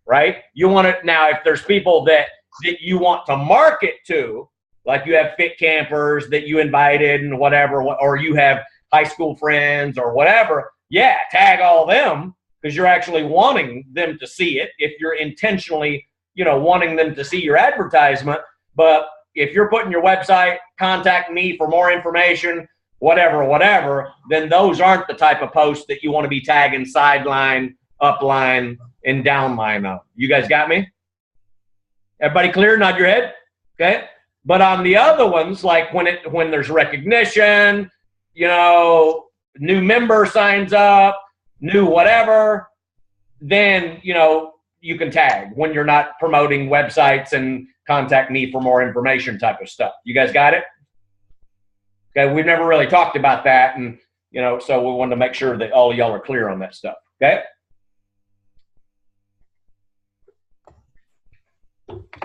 right? You want to, now if there's people that you want to market to, like you have fit campers that you invited and whatever, or you have high school friends or whatever, yeah, tag all them, because you're actually wanting them to see it if you're intentionally, wanting them to see your advertisement. But if you're putting your website, contact me for more information, whatever, then those aren't the type of posts that you want to be tagging sideline, upline, and downline of. You guys got me? Everybody clear? Nod your head. Okay. But on the other ones, like when there's recognition, you know, new member signs up, new whatever, then, you know, you can tag when you're not promoting websites and contact me for more information type of stuff. You guys got it? Okay, we've never really talked about that, and, you know, so we wanted to make sure that all of y'all are clear on that stuff, okay?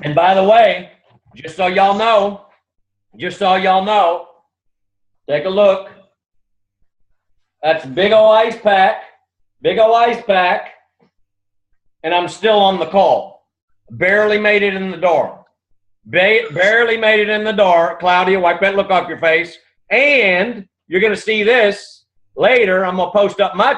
And by the way, just so y'all know, take a look. That's big ol' ice pack, and I'm still on the call. Barely made it in the door. Barely made it in the door. Claudia, wipe that look off your face. And you're going to see this later. I'm going to post up my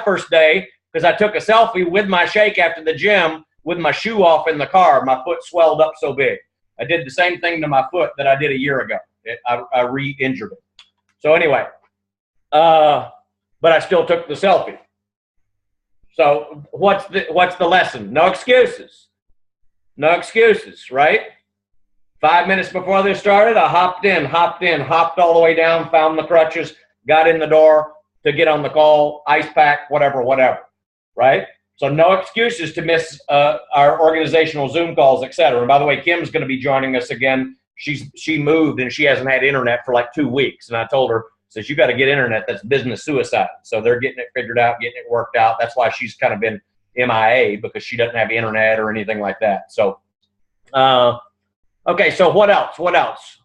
first day, because I took a selfie with my shake after the gym with my shoe off in the car. My foot swelled up so big. I did the same thing to my foot that I did a year ago. I re-injured it. So anyway, but I still took the selfie. So what's the lesson? No excuses. No excuses, right? 5 minutes before this started, I hopped all the way down, found the crutches, got in the door to get on the call, ice pack, whatever, right? So no excuses to miss our organizational Zoom calls, etc. And by the way, Kim's going to be joining us again. She moved and she hasn't had internet for like 2 weeks. And I told her, says, you got to get internet. That's business suicide. So they're getting it figured out, getting it worked out. That's why she's kind of been MIA, because she doesn't have internet or anything like that. So, okay, so what else?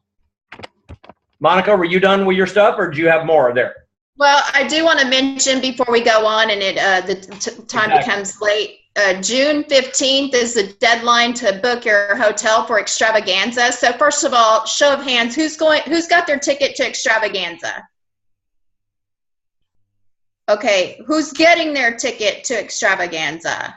Monica, were you done with your stuff, or do you have more there? Well, I do want to mention before we go on, and time becomes late. June 15th is the deadline to book your hotel for Extravaganza. So first of all, show of hands, who's got their ticket to Extravaganza? Okay, who's getting their ticket to Extravaganza?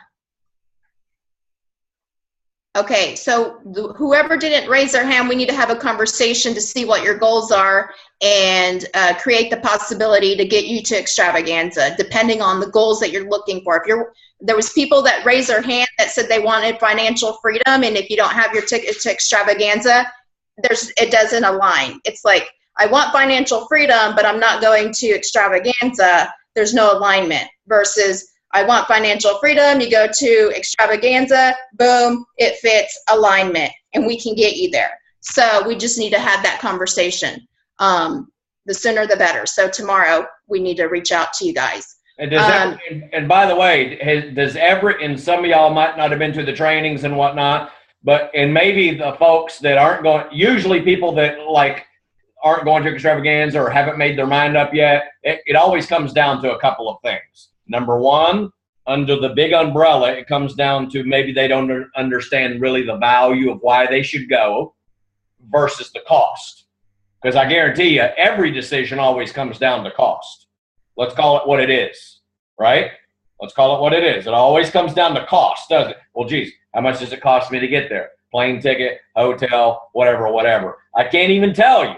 Okay, so whoever didn't raise their hand, we need to have a conversation to see what your goals are and create the possibility to get you to Extravaganza, depending on the goals that you're looking for. There was people that raised their hand that said they wanted financial freedom, and if you don't have your ticket to Extravaganza, it doesn't align. It's like, I want financial freedom, but I'm not going to Extravaganza. There's no alignment. Versus, I want financial freedom, you go to Extravaganza, boom, it fits, alignment, and we can get you there. So we just need to have that conversation. The sooner the better. So tomorrow we need to reach out to you guys. And and by the way, and some of y'all might not have been to the trainings and whatnot, and maybe the folks that aren't going, usually people that like aren't going to Extravaganza or haven't made their mind up yet, it always comes down to a couple of things. Number one, under the big umbrella, it comes down to maybe they don't understand really the value of why they should go versus the cost. Because I guarantee you, every decision always comes down to cost. Let's call it what it is, right? Let's call it what it is. It always comes down to cost, doesn't it? Well, geez, how much does it cost me to get there? Plane ticket, hotel, whatever. I can't even tell you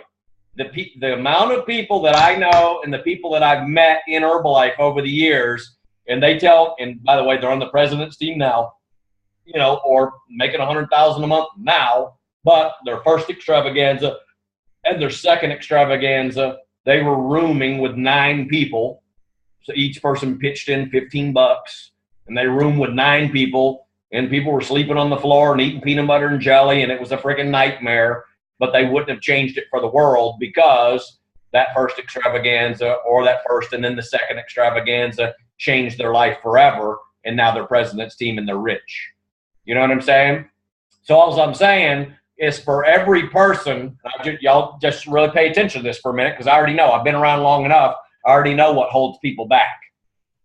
the amount of people that I know and the people that I've met in Herbalife over the years, and by the way, they're on the president's team now, you know, or making $100,000 a month now, but their first Extravaganza and their second Extravaganza, they were rooming with 9 people. So each person pitched in $15, and they roomed with 9 people, and people were sleeping on the floor and eating peanut butter and jelly, and it was a freaking nightmare. But they wouldn't have changed it for the world, because that first Extravaganza or that first and then the second Extravaganza changed their life forever, and now they're president's team and they're rich. You know what I'm saying? So all I'm saying is, for every person, y'all just really pay attention to this for a minute, because I already know. I've been around long enough. I already know what holds people back.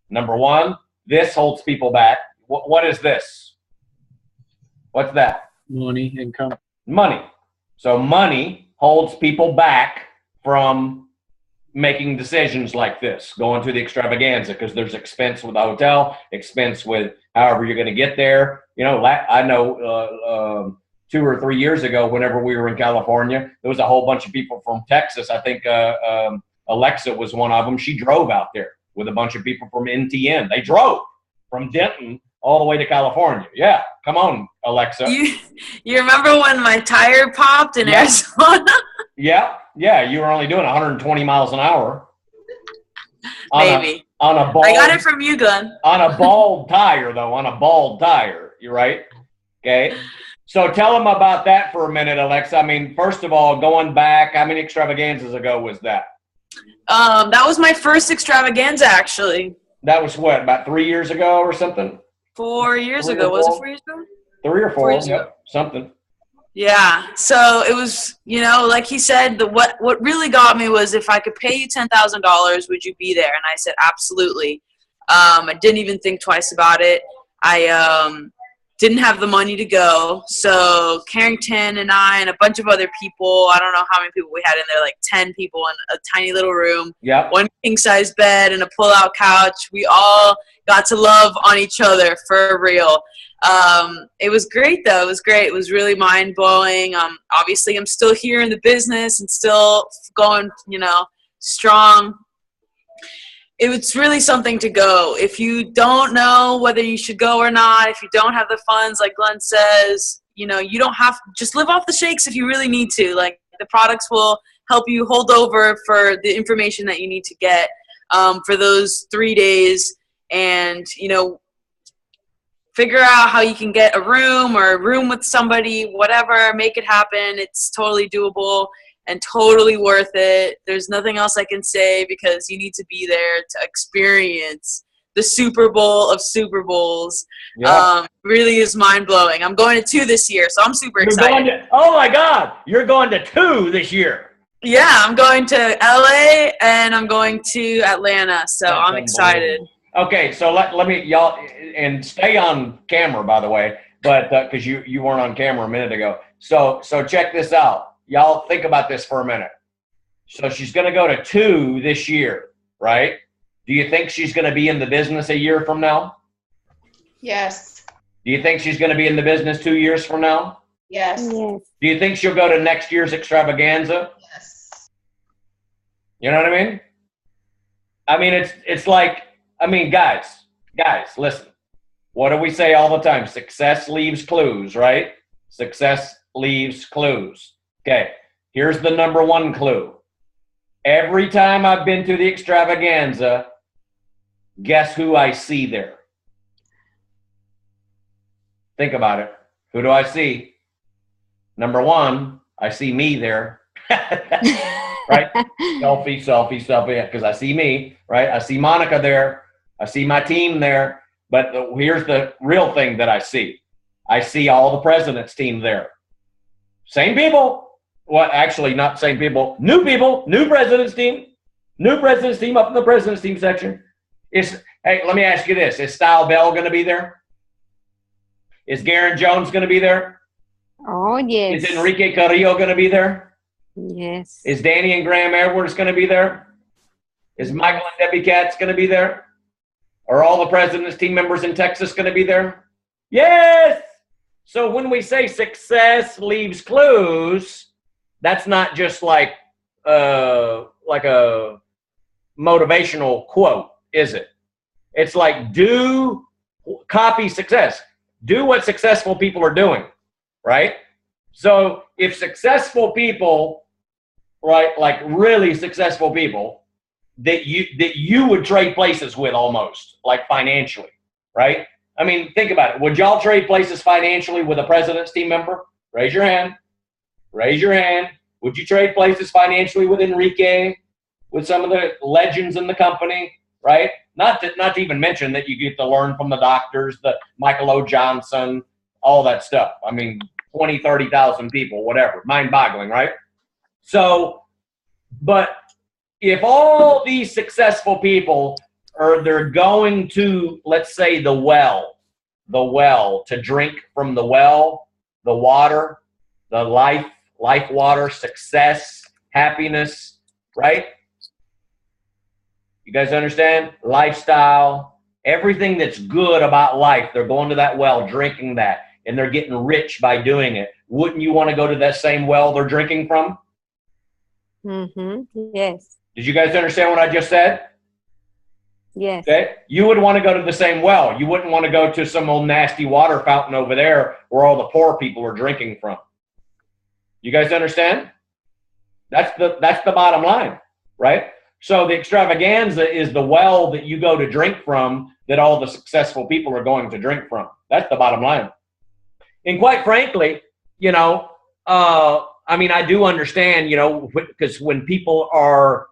Number one, this holds people back. What is this? What's that? Money, income. Money. So money holds people back from making decisions like this, going to the Extravaganza, because there's expense with the hotel, expense with however you're going to get there. You know, I know 2 or 3 years ago, whenever we were in California, there was a whole bunch of people from Texas. I think Alexa was one of them. She drove out there with a bunch of people from NTN. They drove from Denton all the way to California. Yeah, come on, Alexa. You remember when my tire popped in Yeah. Arizona? Yeah, you were only doing 120 miles an hour. Maybe. On a bald, I got it from you, Glenn. on a bald tire, though, on a bald tire. You're right. Okay. So tell them about that for a minute, Alexa. I mean, first of all, going back, how many extravaganzas ago was that? That was my first extravaganza, actually. That was what, about 3 years ago or something? 4 years 3 or ago. Was it 4? 4 years ago? 3 or 4. 4 years ago. Yep, something. Yeah. So it was, like he said, what really got me was, if I could pay you $10,000, would you be there? And I said, absolutely. I didn't even think twice about it. I didn't have the money to go. So Carrington and I and a bunch of other people, I don't know how many people we had in there, like 10 people in a tiny little room, Yep. one king-size bed and a pull-out couch. We all got to love on each other for real. It was great, though. It was great. It was really mind-blowing. Obviously, I'm still here in the business and still going, strong. It was really something to go. If you don't know whether you should go or not, if you don't have the funds, like Glenn says, you don't have to just live off the shakes if you really need to. Like, the products will help you hold over for the information that you need to get for those 3 days, and, figure out how you can get a room or a room with somebody, whatever, make it happen. It's totally doable and totally worth it. There's nothing else I can say, because you need to be there to experience the Super Bowl of Super Bowls. Yeah. Really is mind-blowing. I'm going to 2 this year, so I'm super excited. Oh, my God. You're going to 2 this year. Yeah, I'm going to LA and I'm going to Atlanta, so That's I'm excited. Okay, so let me, y'all, and stay on camera, by the way, but because you weren't on camera a minute ago. So check this out. Y'all think about this for a minute. So she's going to go to 2 this year, right? Do you think she's going to be in the business a year from now? Yes. Do you think she's going to be in the business 2 years from now? Yes. Yes. Do you think she'll go to next year's extravaganza? Yes. You know what I mean? I mean, it's like, guys, listen. What do we say all the time? Success leaves clues, right? Success leaves clues. Okay, here's the number 1 clue. Every time I've been to the extravaganza, guess who I see there? Think about it. Who do I see? Number 1, I see me there. Right? Selfie, because I see me, right? I see Monica there. I see my team there. But here's the real thing that I see. I see all the president's team there. Same people. Well, actually, not same people. New people. New president's team. New president's team up in the president's team section. Hey, let me ask you this. Is Style Bell going to be there? Is Garen Jones going to be there? Oh, yes. Is Enrique Carrillo going to be there? Yes. Is Danny and Graham Edwards going to be there? Is Michael and Debbie Katz going to be there? Are all the president's team members in Texas going to be there? Yes! So when we say success leaves clues, that's not just like a motivational quote, is it? It's like copy success. Do what successful people are doing, right? So if successful people, right, like really successful people that you would trade places with almost, like financially, right? I mean, think about it. Would y'all trade places financially with a president's team member? Raise your hand. Raise your hand. Would you trade places financially with Enrique, with some of the legends in the company, right? Not to even mention that you get to learn from the doctors, the Michael O. Johnson, all that stuff. I mean, 20, 30,000 people, whatever. Mind-boggling, right? So, but if all these successful people they're going to, let's say, the well, to drink from the well, the water, the life water, success, happiness, right? You guys understand? Lifestyle, everything that's good about life, they're going to that well, drinking that, and they're getting rich by doing it. wouldn't you want to go to that same well they're drinking from? Yes. Did you guys understand what I just said? Yes. Okay. You would want to go to the same well. You wouldn't want to go to some old nasty water fountain over there where all the poor people are drinking from. You guys understand? That's the bottom line, right? So the extravaganza is the well that you go to drink from that all the successful people are going to drink from. That's the bottom line. And quite frankly, you know, I mean, I do understand, you know, because when people are,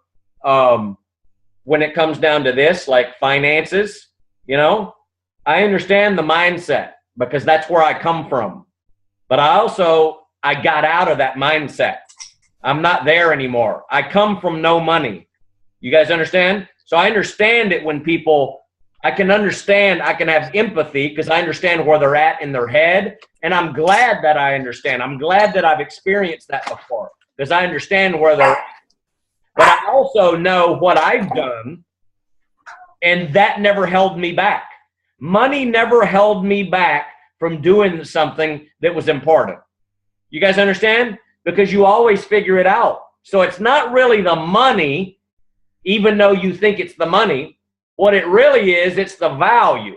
when it comes down to this, like finances, you know, I understand the mindset because that's where I come from. But I got out of that mindset. I'm not there anymore. I come from no money. You guys understand? So I understand it when people, I can understand, I can have empathy because I understand where they're at in their head. And I'm glad that I understand. I'm glad that I've experienced that before because I understand where they're at. But I also know what I've done, and that never held me back. Money never held me back from doing something that was important. You guys understand? Because you always figure it out. So it's not really the money, even though you think it's the money. What it really is, it's the value.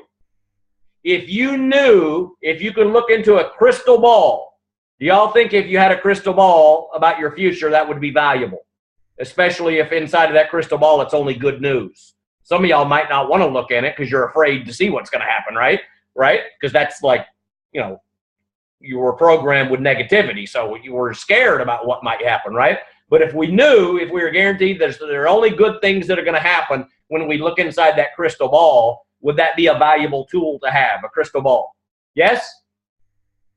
If you knew, if you could look into a crystal ball, do y'all think if you had a crystal ball about your future, that would be valuable? Especially if inside of that crystal ball, it's only good news. Some of y'all might not want to look in it because you're afraid to see what's going to happen, right? Right? Because that's like, you know, you were programmed with negativity, so you were scared about what might happen, right? But if we knew, if we were guaranteed that there are only good things that are going to happen when we look inside that crystal ball, would that be a valuable tool to have, a crystal ball? Yes?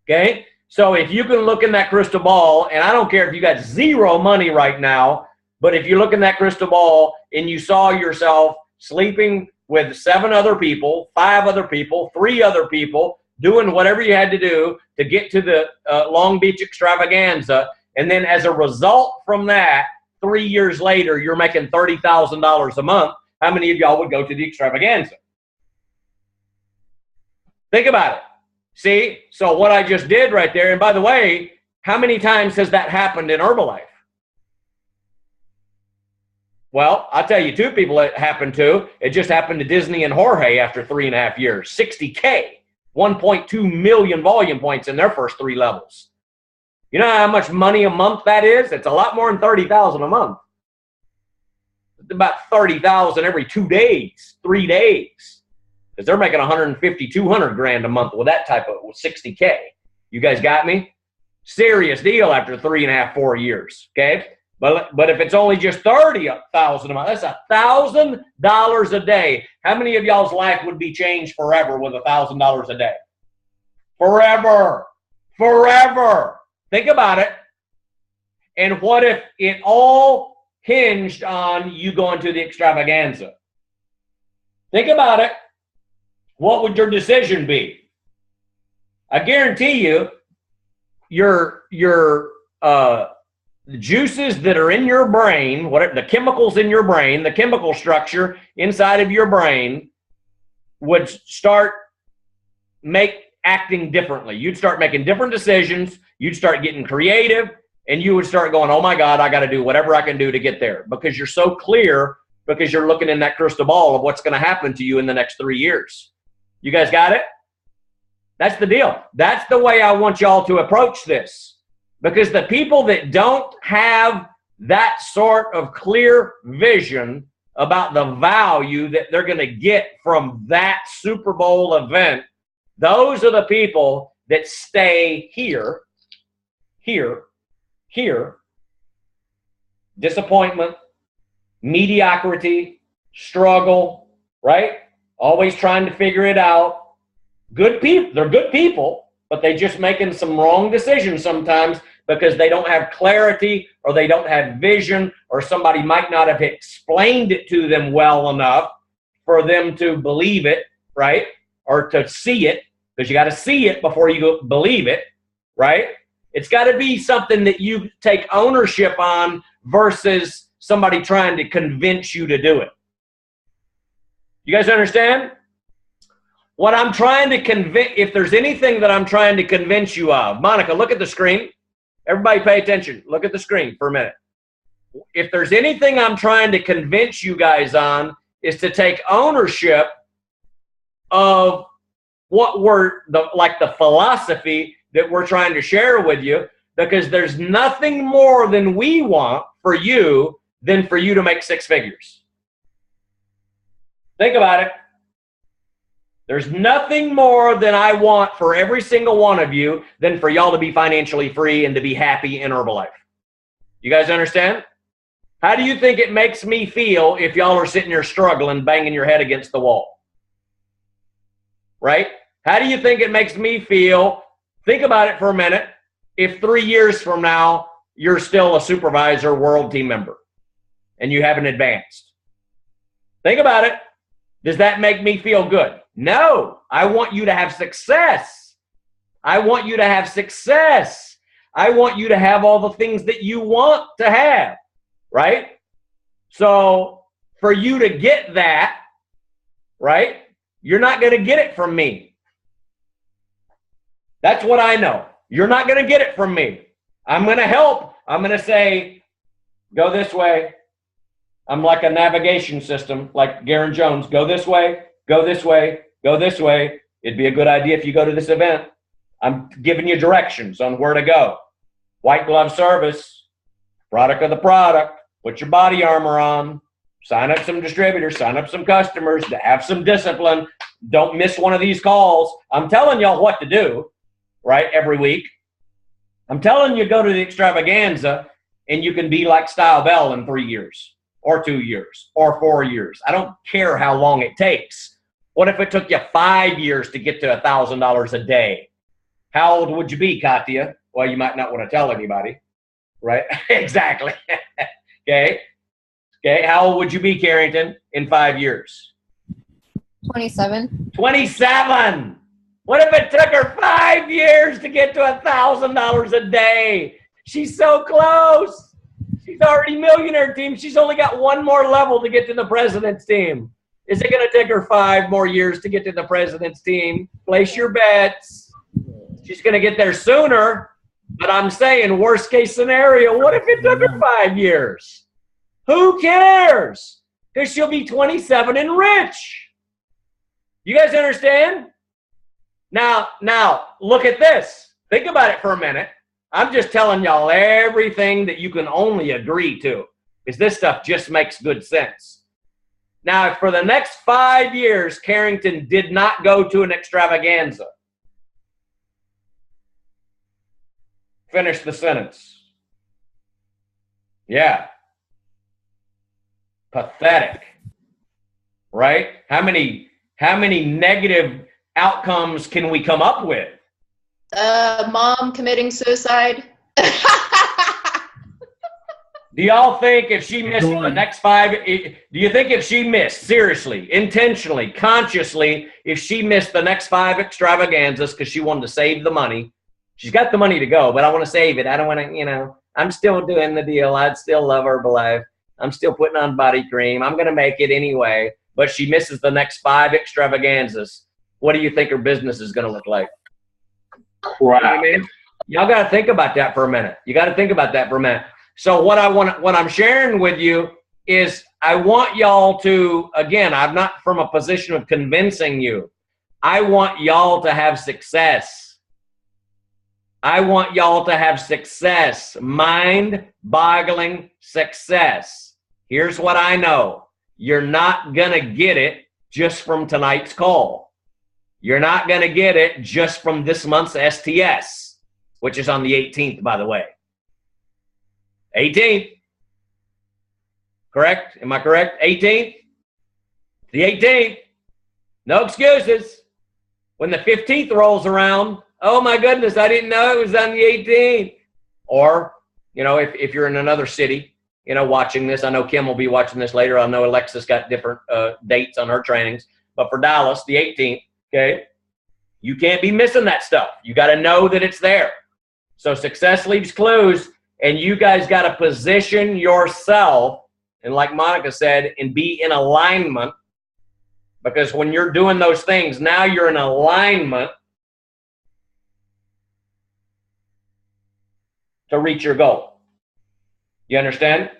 Okay? So if you can look in that crystal ball, and I don't care if you got zero money right now, but if you look in that crystal ball and you saw yourself sleeping with 7 other people, 5 other people, 3 other people, doing whatever you had to do to get to the Long Beach extravaganza, and then as a result from that, 3 years later, you're making $30,000 a month, how many of y'all would go to the extravaganza? Think about it. See? So what I just did right there, and by the way, how many times has that happened in Herbalife? Well, I'll tell you 2 people it happened to. It just happened to Disney and Jorge after 3.5 years. 60K, 1.2 million volume points in their first 3 levels. You know how much money a month that is? It's a lot more than $30,000 a month. It's about $30,000 every 2 days, 3 days. Because they're making 150, 200 grand a month with that type of, with 60K. You guys got me? Serious deal after 3.5, 4 years, okay? But if it's only just $30,000 a month, that's $1,000 a day. How many of y'all's life would be changed forever with $1,000 a day? Forever. Forever. Think about it. And what if it all hinged on you going to the extravaganza? Think about it. What would your decision be? I guarantee you, the juices that are in your brain, whatever the chemicals in your brain, the chemical structure inside of your brain would start acting differently. You'd start making different decisions. You'd start getting creative, and you would start going, oh my God, I got to do whatever I can do to get there, because you're so clear, because you're looking in that crystal ball of what's going to happen to you in the next 3 years. You guys got it? That's the deal. That's the way I want y'all to approach this. Because the people that don't have that sort of clear vision about the value that they're going to get from that Super Bowl event, those are the people that stay here, disappointment, mediocrity, struggle, right? Always trying to figure it out. Good people, they're good people, but they just making some wrong decisions sometimes because they don't have clarity or they don't have vision, or somebody might not have explained it to them well enough for them to believe it, right? Or to see it, because you got to see it before you go believe it, right? It's got to be something that you take ownership on versus somebody trying to convince you to do it. You guys understand? what I'm trying to convince, if there's anything that I'm trying to convince you of, Monica, look at the screen. Everybody pay attention. Look at the screen for a minute. If there's anything I'm trying to convince you guys on, is to take ownership of what we're, the philosophy that we're trying to share with you, because there's nothing more than we want for you than for you to make six figures. Think about it. There's nothing more than I want for every single one of you than for y'all to be financially free and to be happy in Herbalife. You guys understand? How do you think it makes me feel if y'all are sitting here struggling, banging your head against the wall? Right? How do you think it makes me feel? Think about it for a minute. If 3 years from now, you're still a supervisor, world team member, and you haven't advanced. Think about it. Does that make me feel good? No. I want you to have success. I want you to have success. I want you to have all the things that you want to have, right? So for you to get that, right, you're not going to get it from me. That's what I know. You're not going to get it from me. I'm going to help. I'm going to say, go this way. I'm like a navigation system, like Garen Jones. Go this way, go this way, go this way. It'd be a good idea if you go to this event. I'm giving you directions on where to go. White glove service, product of the product. Put your body armor on. Sign up some distributors, sign up some customers, to have some discipline. Don't miss one of these calls. I'm telling y'all what to do, right, every week. I'm telling you, go to the extravaganza and you can be like Style Bell in 3 years or 2 years or 4 years. I don't care how long it takes. What if it took you 5 years to get to $1,000 a day? How old would you be, Katya? Well, you might not want to tell anybody, right? Exactly. Okay. Okay. How old would you be, Carrington, in 5 years? 27. 27. What if it took her 5 years to get to $1,000 a day? She's so close. She's already millionaire team. She's only got one more level to get to the president's team. Is it going to take her 5 more years to get to the president's team? Place your bets. She's going to get there sooner. But I'm saying, worst case scenario, what if it took her 5 years? Who cares? Because she'll be 27 and rich. You guys understand? Now, look at this. Think about it for a minute. I'm just telling y'all everything that you can only agree to, because this stuff just makes good sense. Now, for the next 5 years, Carrington did not go to an extravaganza. Finish the sentence. Yeah. Pathetic. Right? How many negative outcomes can we come up with? Mom committing suicide. Do y'all think if she missed the next 5, do you think if she missed, seriously, intentionally, consciously, if she missed the next 5 extravaganzas because she wanted to save the money, she's got the money to go, but I want to save it. I don't want to, I'm still doing the deal. I'd still love Herbalife. I'm still putting on body cream. I'm going to make it anyway, but she misses the next 5 extravaganzas. What do you think her business is going to look like? Crap. You know what I mean? Y'all got to think about that for a minute. You got to think about that for a minute. So what I'm sharing with you is I want y'all to, again, I'm not from a position of convincing you. I want y'all to have success. I want y'all to have success, mind-boggling success. Here's what I know. You're not going to get it just from tonight's call. You're not going to get it just from this month's STS, which is on the 18th, by the way. 18th. Correct? Am I correct? 18th? The 18th. No excuses. When the 15th rolls around, oh my goodness, I didn't know it was on the 18th. Or, if you're in another city, watching this, I know Kim will be watching this later. I know Alexis got different dates on her trainings. But for Dallas, the 18th, okay, you can't be missing that stuff. You got to know that it's there. So success leaves clues, and you guys got to position yourself, and like Monica said, and be in alignment. Because when you're doing those things, now you're in alignment to reach your goal. You understand?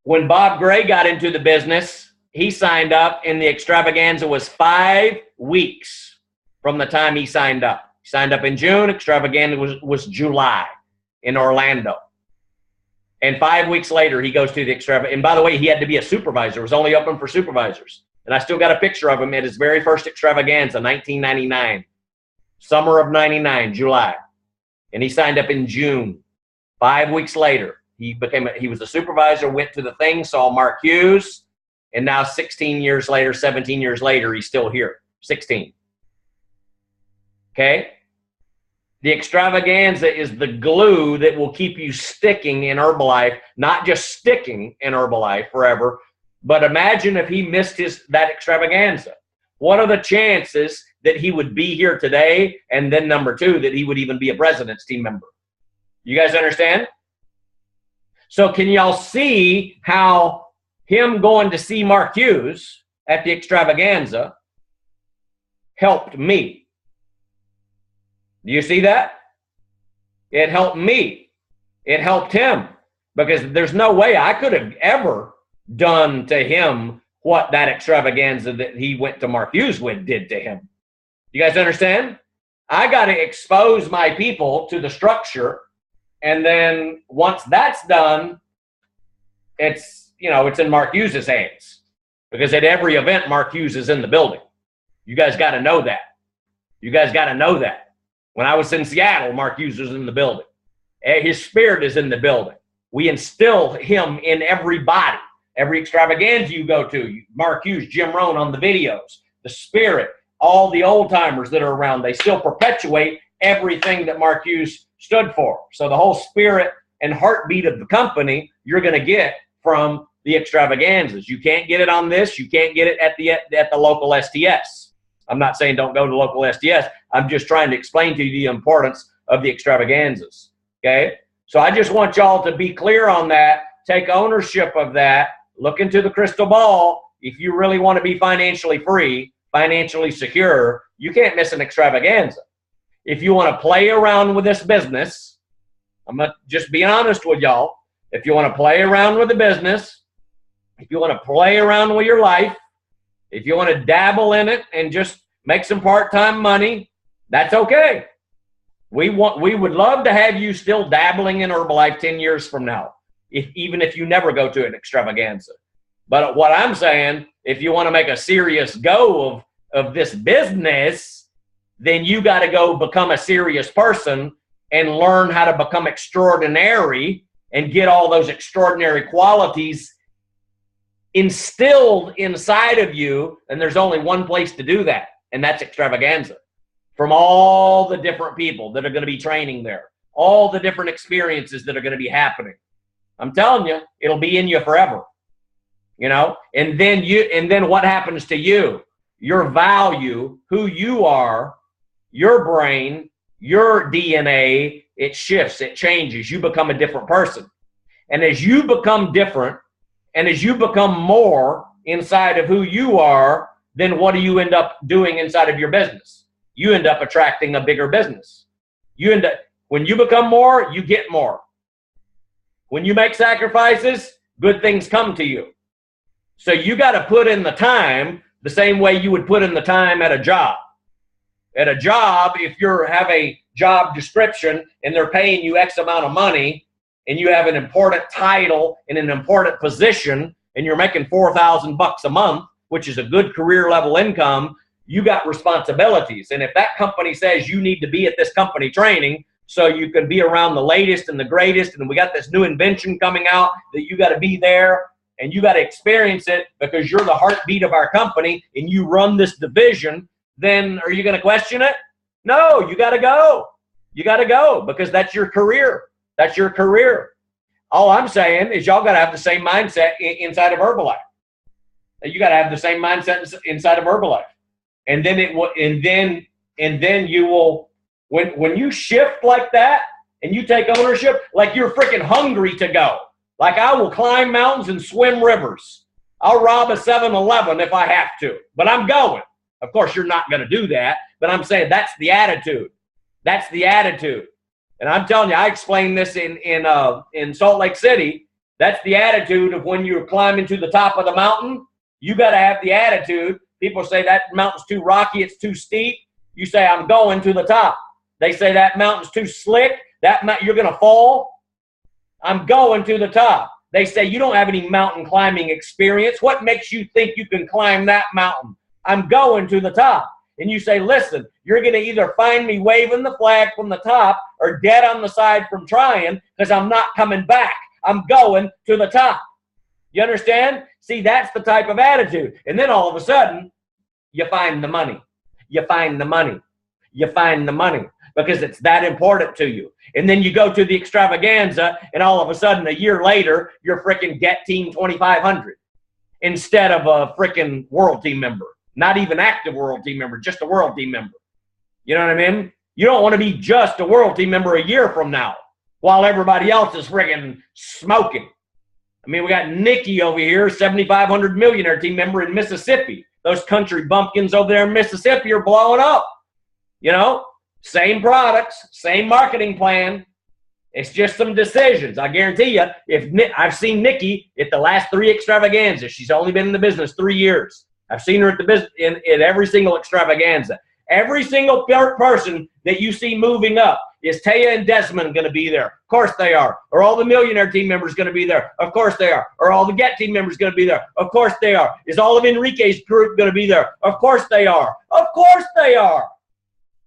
When Bob Gray got into the business, he signed up, and the extravaganza was 5 weeks from the time he signed up. He signed up in June. Extravaganza was July in Orlando. And 5 weeks later, he goes to the extravaganza. And by the way, he had to be a supervisor. It was only open for supervisors. And I still got a picture of him at his very first extravaganza, 1999. Summer of 99, July. And he signed up in June. 5 weeks later, he was a supervisor, went to the thing, saw Mark Hughes, and now 16 years later, 17 years later, he's still here. 16. Okay? The extravaganza is the glue that will keep you sticking in Herbalife, not just sticking in Herbalife forever, but imagine if he missed that extravaganza. What are the chances that he would be here today, and then number two, that he would even be a president's team member? You guys understand? So can y'all see how him going to see Mark Hughes at the extravaganza helped me? Do you see that? It helped me. It helped him, because there's no way I could have ever done to him what that extravaganza that he went to Mark Hughes with did to him. You guys understand? I got to expose my people to the structure, and then once that's done, it's in Mark Hughes' hands, because at every event Mark Hughes is in the building. You guys got to know that. You guys got to know that. When I was in Seattle, Mark Hughes was in the building. His spirit is in the building. We instill him in everybody. Every extravaganza you go to, Mark Hughes, Jim Rohn on the videos, the spirit, all the old timers that are around, they still perpetuate everything that Mark Hughes stood for. So the whole spirit and heartbeat of the company, you're going to get from the extravaganzas. You can't get it on this. You can't get it at the local STS. I'm not saying don't go to local STS. I'm just trying to explain to you the importance of the extravaganzas. Okay? So I just want y'all to be clear on that. Take ownership of that. Look into the crystal ball. If you really want to be financially free, financially secure, you can't miss an extravaganza. If you want to play around with this business, I'm going to just be honest with y'all. If you want to play around with the business, if you want to play around with your life, if you want to dabble in it and just make some part-time money, that's okay. We would love to have you still dabbling in Herbalife 10 years from now, even if you never go to an extravaganza. But what I'm saying, if you want to make a serious go of this business, then you got to go become a serious person and learn how to become extraordinary and get all those extraordinary qualities instilled inside of you. And there's only one place to do that, and that's extravaganza. From all the different people that are going to be training there, all the different experiences that are going to be happening. I'm telling you, it'll be in you forever. And then what happens to you? Your value, who you are, your brain, your DNA, it shifts, it changes. You become a different person. And as you become different, and as you become more inside of who you are, then what do you end up doing inside of your business? You end up attracting a bigger business. When you become more, you get more. When you make sacrifices, good things come to you. So you got to put in the time the same way you would put in the time at a job. At a job, if you have a job description and they're paying you X amount of money and you have an important title in an important position and you're making $4,000 a month, which is a good career level income, you got responsibilities. And if that company says you need to be at this company training so you can be around the latest and the greatest, and we got this new invention coming out that you got to be there and you got to experience it because you're the heartbeat of our company and you run this division, then are you going to question it? No, you got to go. You got to go because that's your career. That's your career. All I'm saying is y'all got to have the same mindset inside of Herbalife. You got to have the same mindset inside of Herbalife. And then you will, when you shift like that and you take ownership, like you're freaking hungry to go. Like I will climb mountains and swim rivers. I'll rob a 7-Eleven if I have to, but I'm going. Of course, you're not going to do that, but I'm saying that's the attitude. That's the attitude. And I'm telling you, I explained this in Salt Lake City. That's the attitude of when you're climbing to the top of the mountain. You got to have the attitude. People say that mountain's too rocky, it's too steep. You say, I'm going to the top. They say that mountain's too slick, you're going to fall. I'm going to the top. They say, you don't have any mountain climbing experience. What makes you think you can climb that mountain? I'm going to the top. And you say, listen, you're going to either find me waving the flag from the top or dead on the side from trying, because I'm not coming back. I'm going to the top. You understand? See, that's the type of attitude. And then all of a sudden, you find the money. You find the money. You find the money because it's that important to you. And then you go to the extravaganza, and all of a sudden, a year later, you're freaking Get Team 2500 instead of a freaking world team member. Not even active world team member, just a world team member. You know what I mean? You don't want to be just a world team member a year from now while everybody else is friggin' smoking. I mean, we got Nikki over here, 7,500 millionaire team member in Mississippi. Those country bumpkins over there in Mississippi are blowing up. You know, same products, same marketing plan. It's just some decisions. I guarantee you, I've seen Nikki at the last 3 extravaganzas. She's only been in the business 3 years. I've seen her at the business in every single extravaganza. Every single person that you see moving up, is Taya and Desmond going to be there? Of course they are. Are all the millionaire team members going to be there? Of course they are. Are all the Get team members going to be there? Of course they are. Is all of Enrique's group going to be there? Of course they are. Of course they are.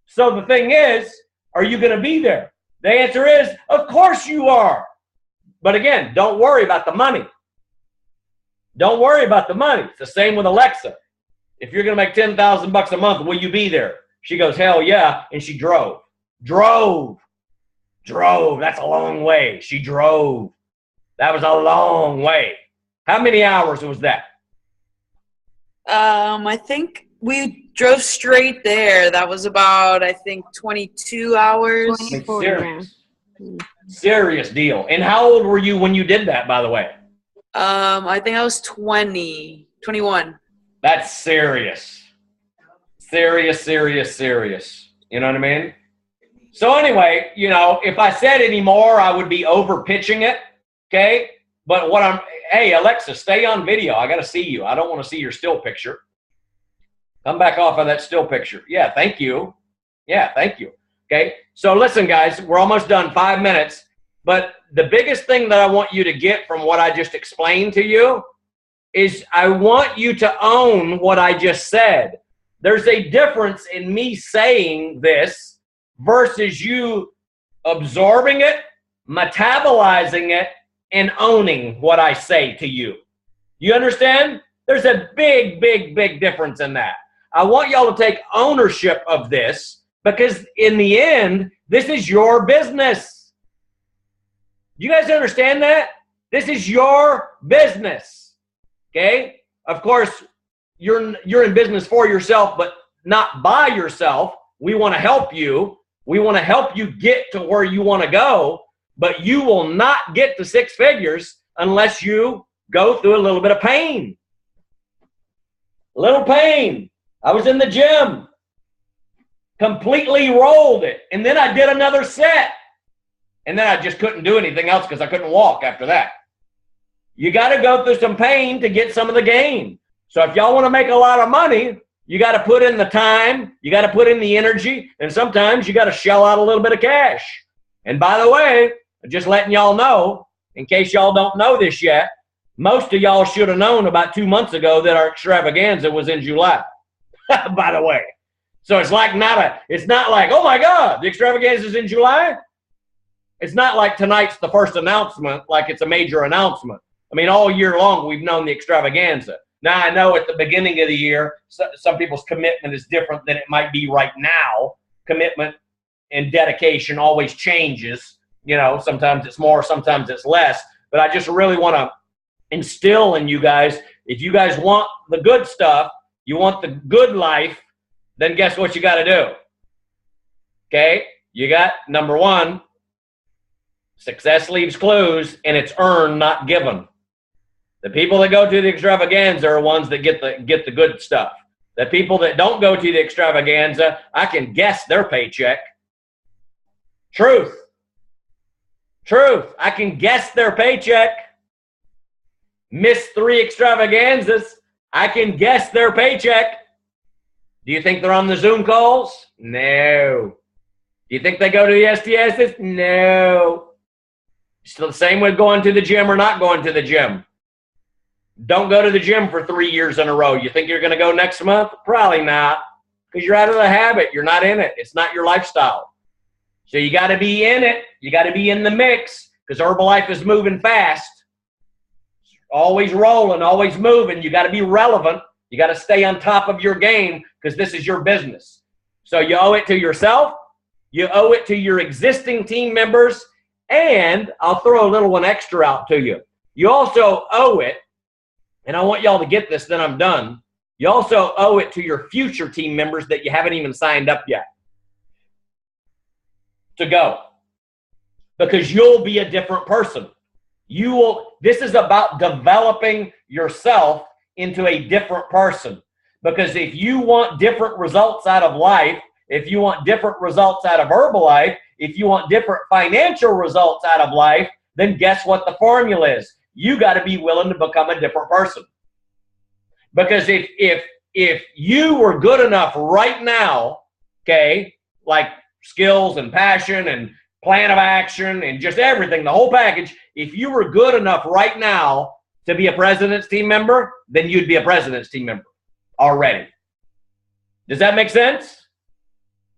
So the thing is, are you going to be there? The answer is, of course you are. But again, don't worry about the money. Don't worry about the money. It's the same with Alexa. If you're going to make $10,000 a month, will you be there? She goes, hell yeah. And she drove. Drove. That's a long way. She drove. That was a long way. How many hours was that? I think we drove straight there. That was about, I think, 22 hours. 24, Serious. Serious deal. And how old were you when you did that, by the way? I think I was 21. That's serious. Serious. You know what I mean? So anyway, you know, if I said any more, I would be over pitching it. Okay. But hey, Alexa, stay on video. I got to see you. I don't want to see your still picture. Come back off of that still picture. Yeah. Thank you. Okay. So listen, guys, we're almost done. 5 minutes. But the biggest thing that I want you to get from what I just explained to you is I want you to own what I just said. There's a difference in me saying this versus you absorbing it, metabolizing it, and owning what I say to you. You understand? There's a big difference in that. I want y'all to take ownership of this because in the end, this is your business. You guys understand that? This is your business. Okay? Of course, you're in business for yourself, but not by yourself. We want to help you. We want to help you get to where you want to go, but you will not get to 6 figures unless you go through a little bit of pain. A little pain. I was in the gym, completely rolled it, and then I did another set. And then I just couldn't do anything else because I couldn't walk after that. You got to go through some pain to get some of the gain. So if y'all want to make a lot of money, you got to put in the time, you got to put in the energy, and sometimes you got to shell out a little bit of cash. And by the way, just letting y'all know, in case y'all don't know this yet, most of y'all should have known about 2 months ago that our extravaganza was in July. By the way. So it's not like, oh my God, the extravaganza is in July. It's not like tonight's the first announcement, like it's a major announcement. I mean, all year long, we've known the extravaganza. Now, I know at the beginning of the year, some people's commitment is different than it might be right now. Commitment and dedication always changes. You know, sometimes it's more, sometimes it's less. But I just really want to instill in you guys, if you guys want the good stuff, you want the good life, then guess what you got to do? Okay? You got, number 1, success leaves clues, and it's earned, not given. The people that go to the extravaganza are ones that get the good stuff. The people that don't go to the extravaganza, I can guess their paycheck. Truth. I can guess their paycheck. Miss 3 extravaganzas, I can guess their paycheck. Do you think they're on the Zoom calls? No. Do you think they go to the STSs? No. Still the same with going to the gym or not going to the gym. Don't go to the gym for 3 years in a row. You think you're going to go next month? Probably not, because you're out of the habit. You're not in it. It's not your lifestyle. So you got to be in it. You got to be in the mix, because Herbalife is moving fast. Always rolling, always moving. You got to be relevant. You got to stay on top of your game, because this is your business. So you owe it to yourself. You owe it to your existing team members. And I'll throw a little one extra out to you. You also owe it, and I want y'all to get this, then I'm done. You also owe it to your future team members that you haven't even signed up yet to go, because you'll be a different person. This is about developing yourself into a different person, because if you want different results out of life, if you want different results out of Herbalife, if you want different financial results out of life, then guess what the formula is? You got to be willing to become a different person. Because if you were good enough right now, okay, like skills and passion and plan of action and just everything, the whole package, if you were good enough right now to be a president's team member, then you'd be a president's team member already. Does that make sense?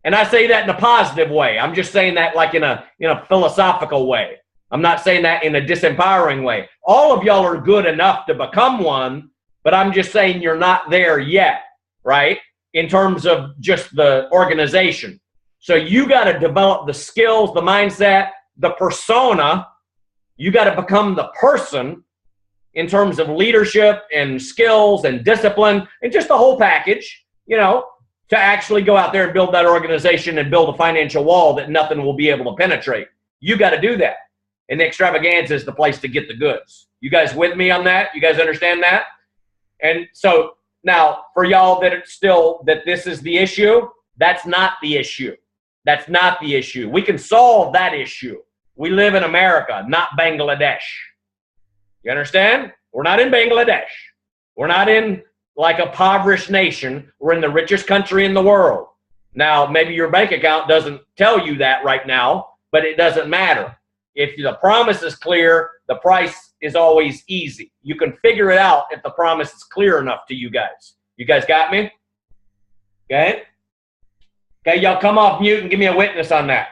And I say that in a positive way. I'm just saying that like in a philosophical way. I'm not saying that in a disempowering way. All of y'all are good enough to become one, but I'm just saying you're not there yet, right? In terms of just the organization. So you got to develop the skills, the mindset, the persona. You got to become the person in terms of leadership and skills and discipline and just the whole package, to actually go out there and build that organization and build a financial wall that nothing will be able to penetrate. You got to do that. And the extravaganza is the place to get the goods. You guys with me on that? You guys understand that? And so now for y'all that this is the issue, that's not the issue. That's not the issue. We can solve that issue. We live in America, not Bangladesh. You understand? We're not in Bangladesh. We're not in like a impoverished nation. We're in the richest country in the world. Now, maybe your bank account doesn't tell you that right now, but it doesn't matter. If the promise is clear, the price is always easy. You can figure it out if the promise is clear enough to you guys. You guys got me? Okay? Okay, y'all come off mute and give me a witness on that.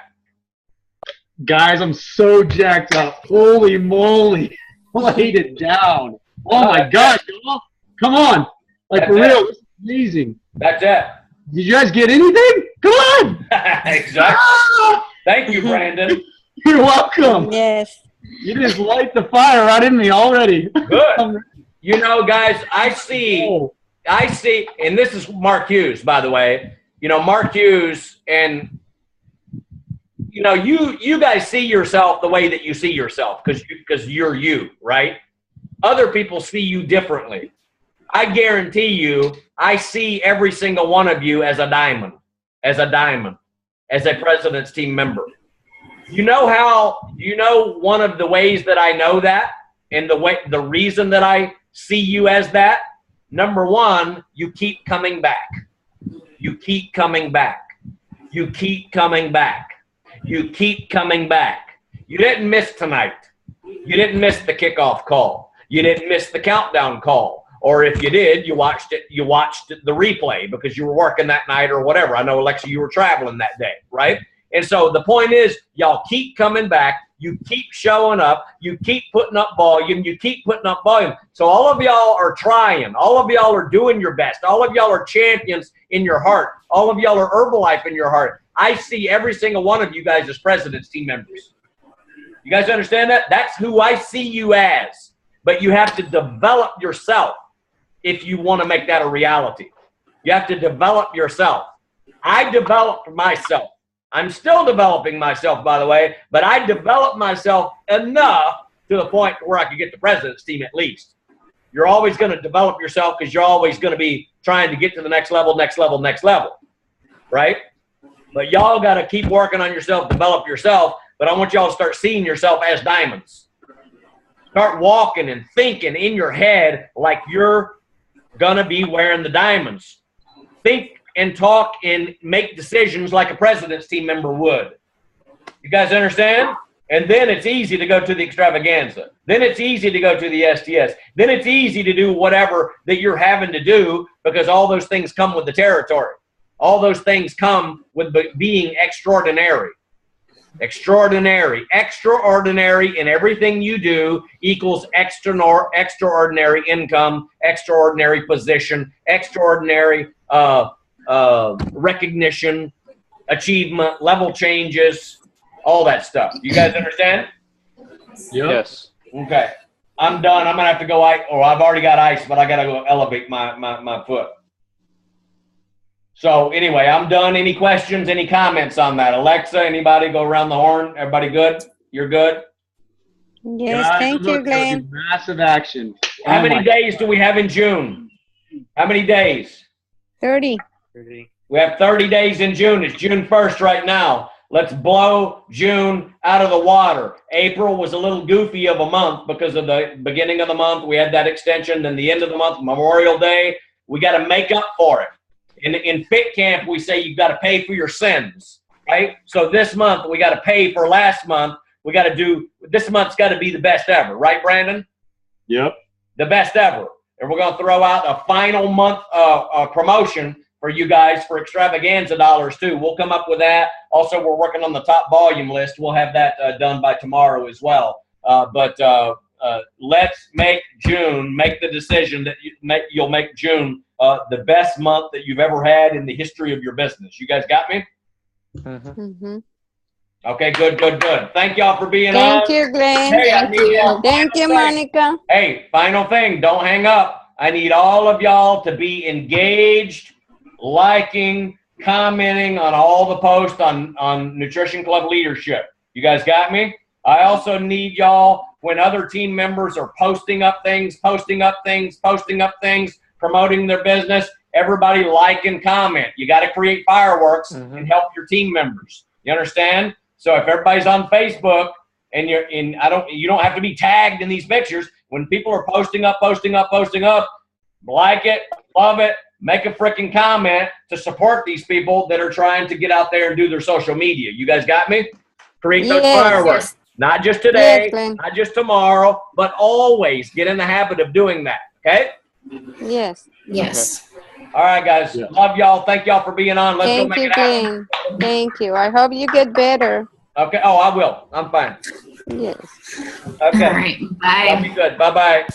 Guys, I'm so jacked up. Holy moly. Laid it down. Oh my gosh, y'all. Come on. Like, for real, this is amazing. That's it. Did you guys get anything? Come on. Exactly. Ah! Thank you, Brandon. You're welcome. Yes. You just light the fire right in me already. Good. Guys, I see, and this is Mark Hughes, by the way. Mark Hughes, and you guys see yourself the way that you see yourself because you're you, right? Other people see you differently. I guarantee you, I see every single one of you as a diamond, as a president's team member. One of the ways that I know that, and the reason that I see you as that, number one, you keep coming back. You keep coming back. You keep coming back. You keep coming back. You didn't miss tonight. You didn't miss the kickoff call. You didn't miss the countdown call. Or if you did, you watched the replay because you were working that night or whatever. I know, Alexa, you were traveling that day, right? And so the point is, y'all keep coming back. You keep showing up. You keep putting up volume. You keep putting up volume. So all of y'all are trying. All of y'all are doing your best. All of y'all are champions in your heart. All of y'all are Herbalife in your heart. I see every single one of you guys as president's team members. You guys understand that? That's who I see you as. But you have to develop yourself if you want to make that a reality. You have to develop yourself. I developed myself. I'm still developing myself, by the way, but I developed myself enough to the point where I could get the president's team at least. You're always going to develop yourself because you're always going to be trying to get to the next level, right? But y'all got to keep working on yourself, develop yourself. But I want y'all to start seeing yourself as diamonds. Start walking and thinking in your head like you're going to be wearing the diamonds. Think and talk and make decisions like a president's team member would. You guys understand? And then it's easy to go to the extravaganza. Then it's easy to go to the STS. Then it's easy to do whatever that you're having to do because all those things come with the territory. All those things come with being extraordinary. Extraordinary in everything you do equals extraordinary income, extraordinary position, extraordinary recognition, achievement, level changes, all that stuff. You guys understand? Yes. Okay. I'm done. I'm going to have to go I've already got ice, but I got to go elevate my foot. So anyway, I'm done. Any questions, any comments on that? Alexa, anybody go around the horn? Everybody good? You're good? Yes, Guys, thank you, Glenn. Massive action. How many days do we have in June? How many days? 30. We have 30 days in June. It's June 1st right now. Let's blow June out of the water. April was a little goofy of a month because of the beginning of the month. We had that extension. Then the end of the month, Memorial Day. We got to make up for it. In Fit Camp, we say you've got to pay for your sins, right? So this month, we got to pay for last month. We got to do, this month's got to be the best ever, right, Brandon? Yep. The best ever. And we're going to throw out a final month promotion for you guys for extravaganza dollars, too. We'll come up with that. Also, we're working on the top volume list. We'll have that done by tomorrow as well. But let's make June, make the decision that you'll make June the best month that you've ever had in the history of your business. You guys got me? Mm-hmm. Okay, good. Thank y'all for being on. Thank you, Glenn. Hey, Thank you, Monica. Hey, final thing. Don't hang up. I need all of y'all to be engaged, liking, commenting on all the posts on Nutrition Club Leadership. You guys got me? I also need y'all, when other team members are posting up things, promoting their business, everybody like and comment. You got to create fireworks and help your team members. You understand? So if everybody's on Facebook and you don't have to be tagged in these pictures. When people are posting up, like it, love it, make a freaking comment to support these people that are trying to get out there and do their social media. You guys got me? Create those fireworks. Not just today, not just tomorrow, but always get in the habit of doing that. Okay? Yes. All right, guys. Yeah. Love y'all. Thank y'all for being on. Let's go make it happen. Thank you. I hope you get better. Okay. Oh, I will. I'm fine. Yes. Okay. All right. Bye. That'll be good. Bye-bye.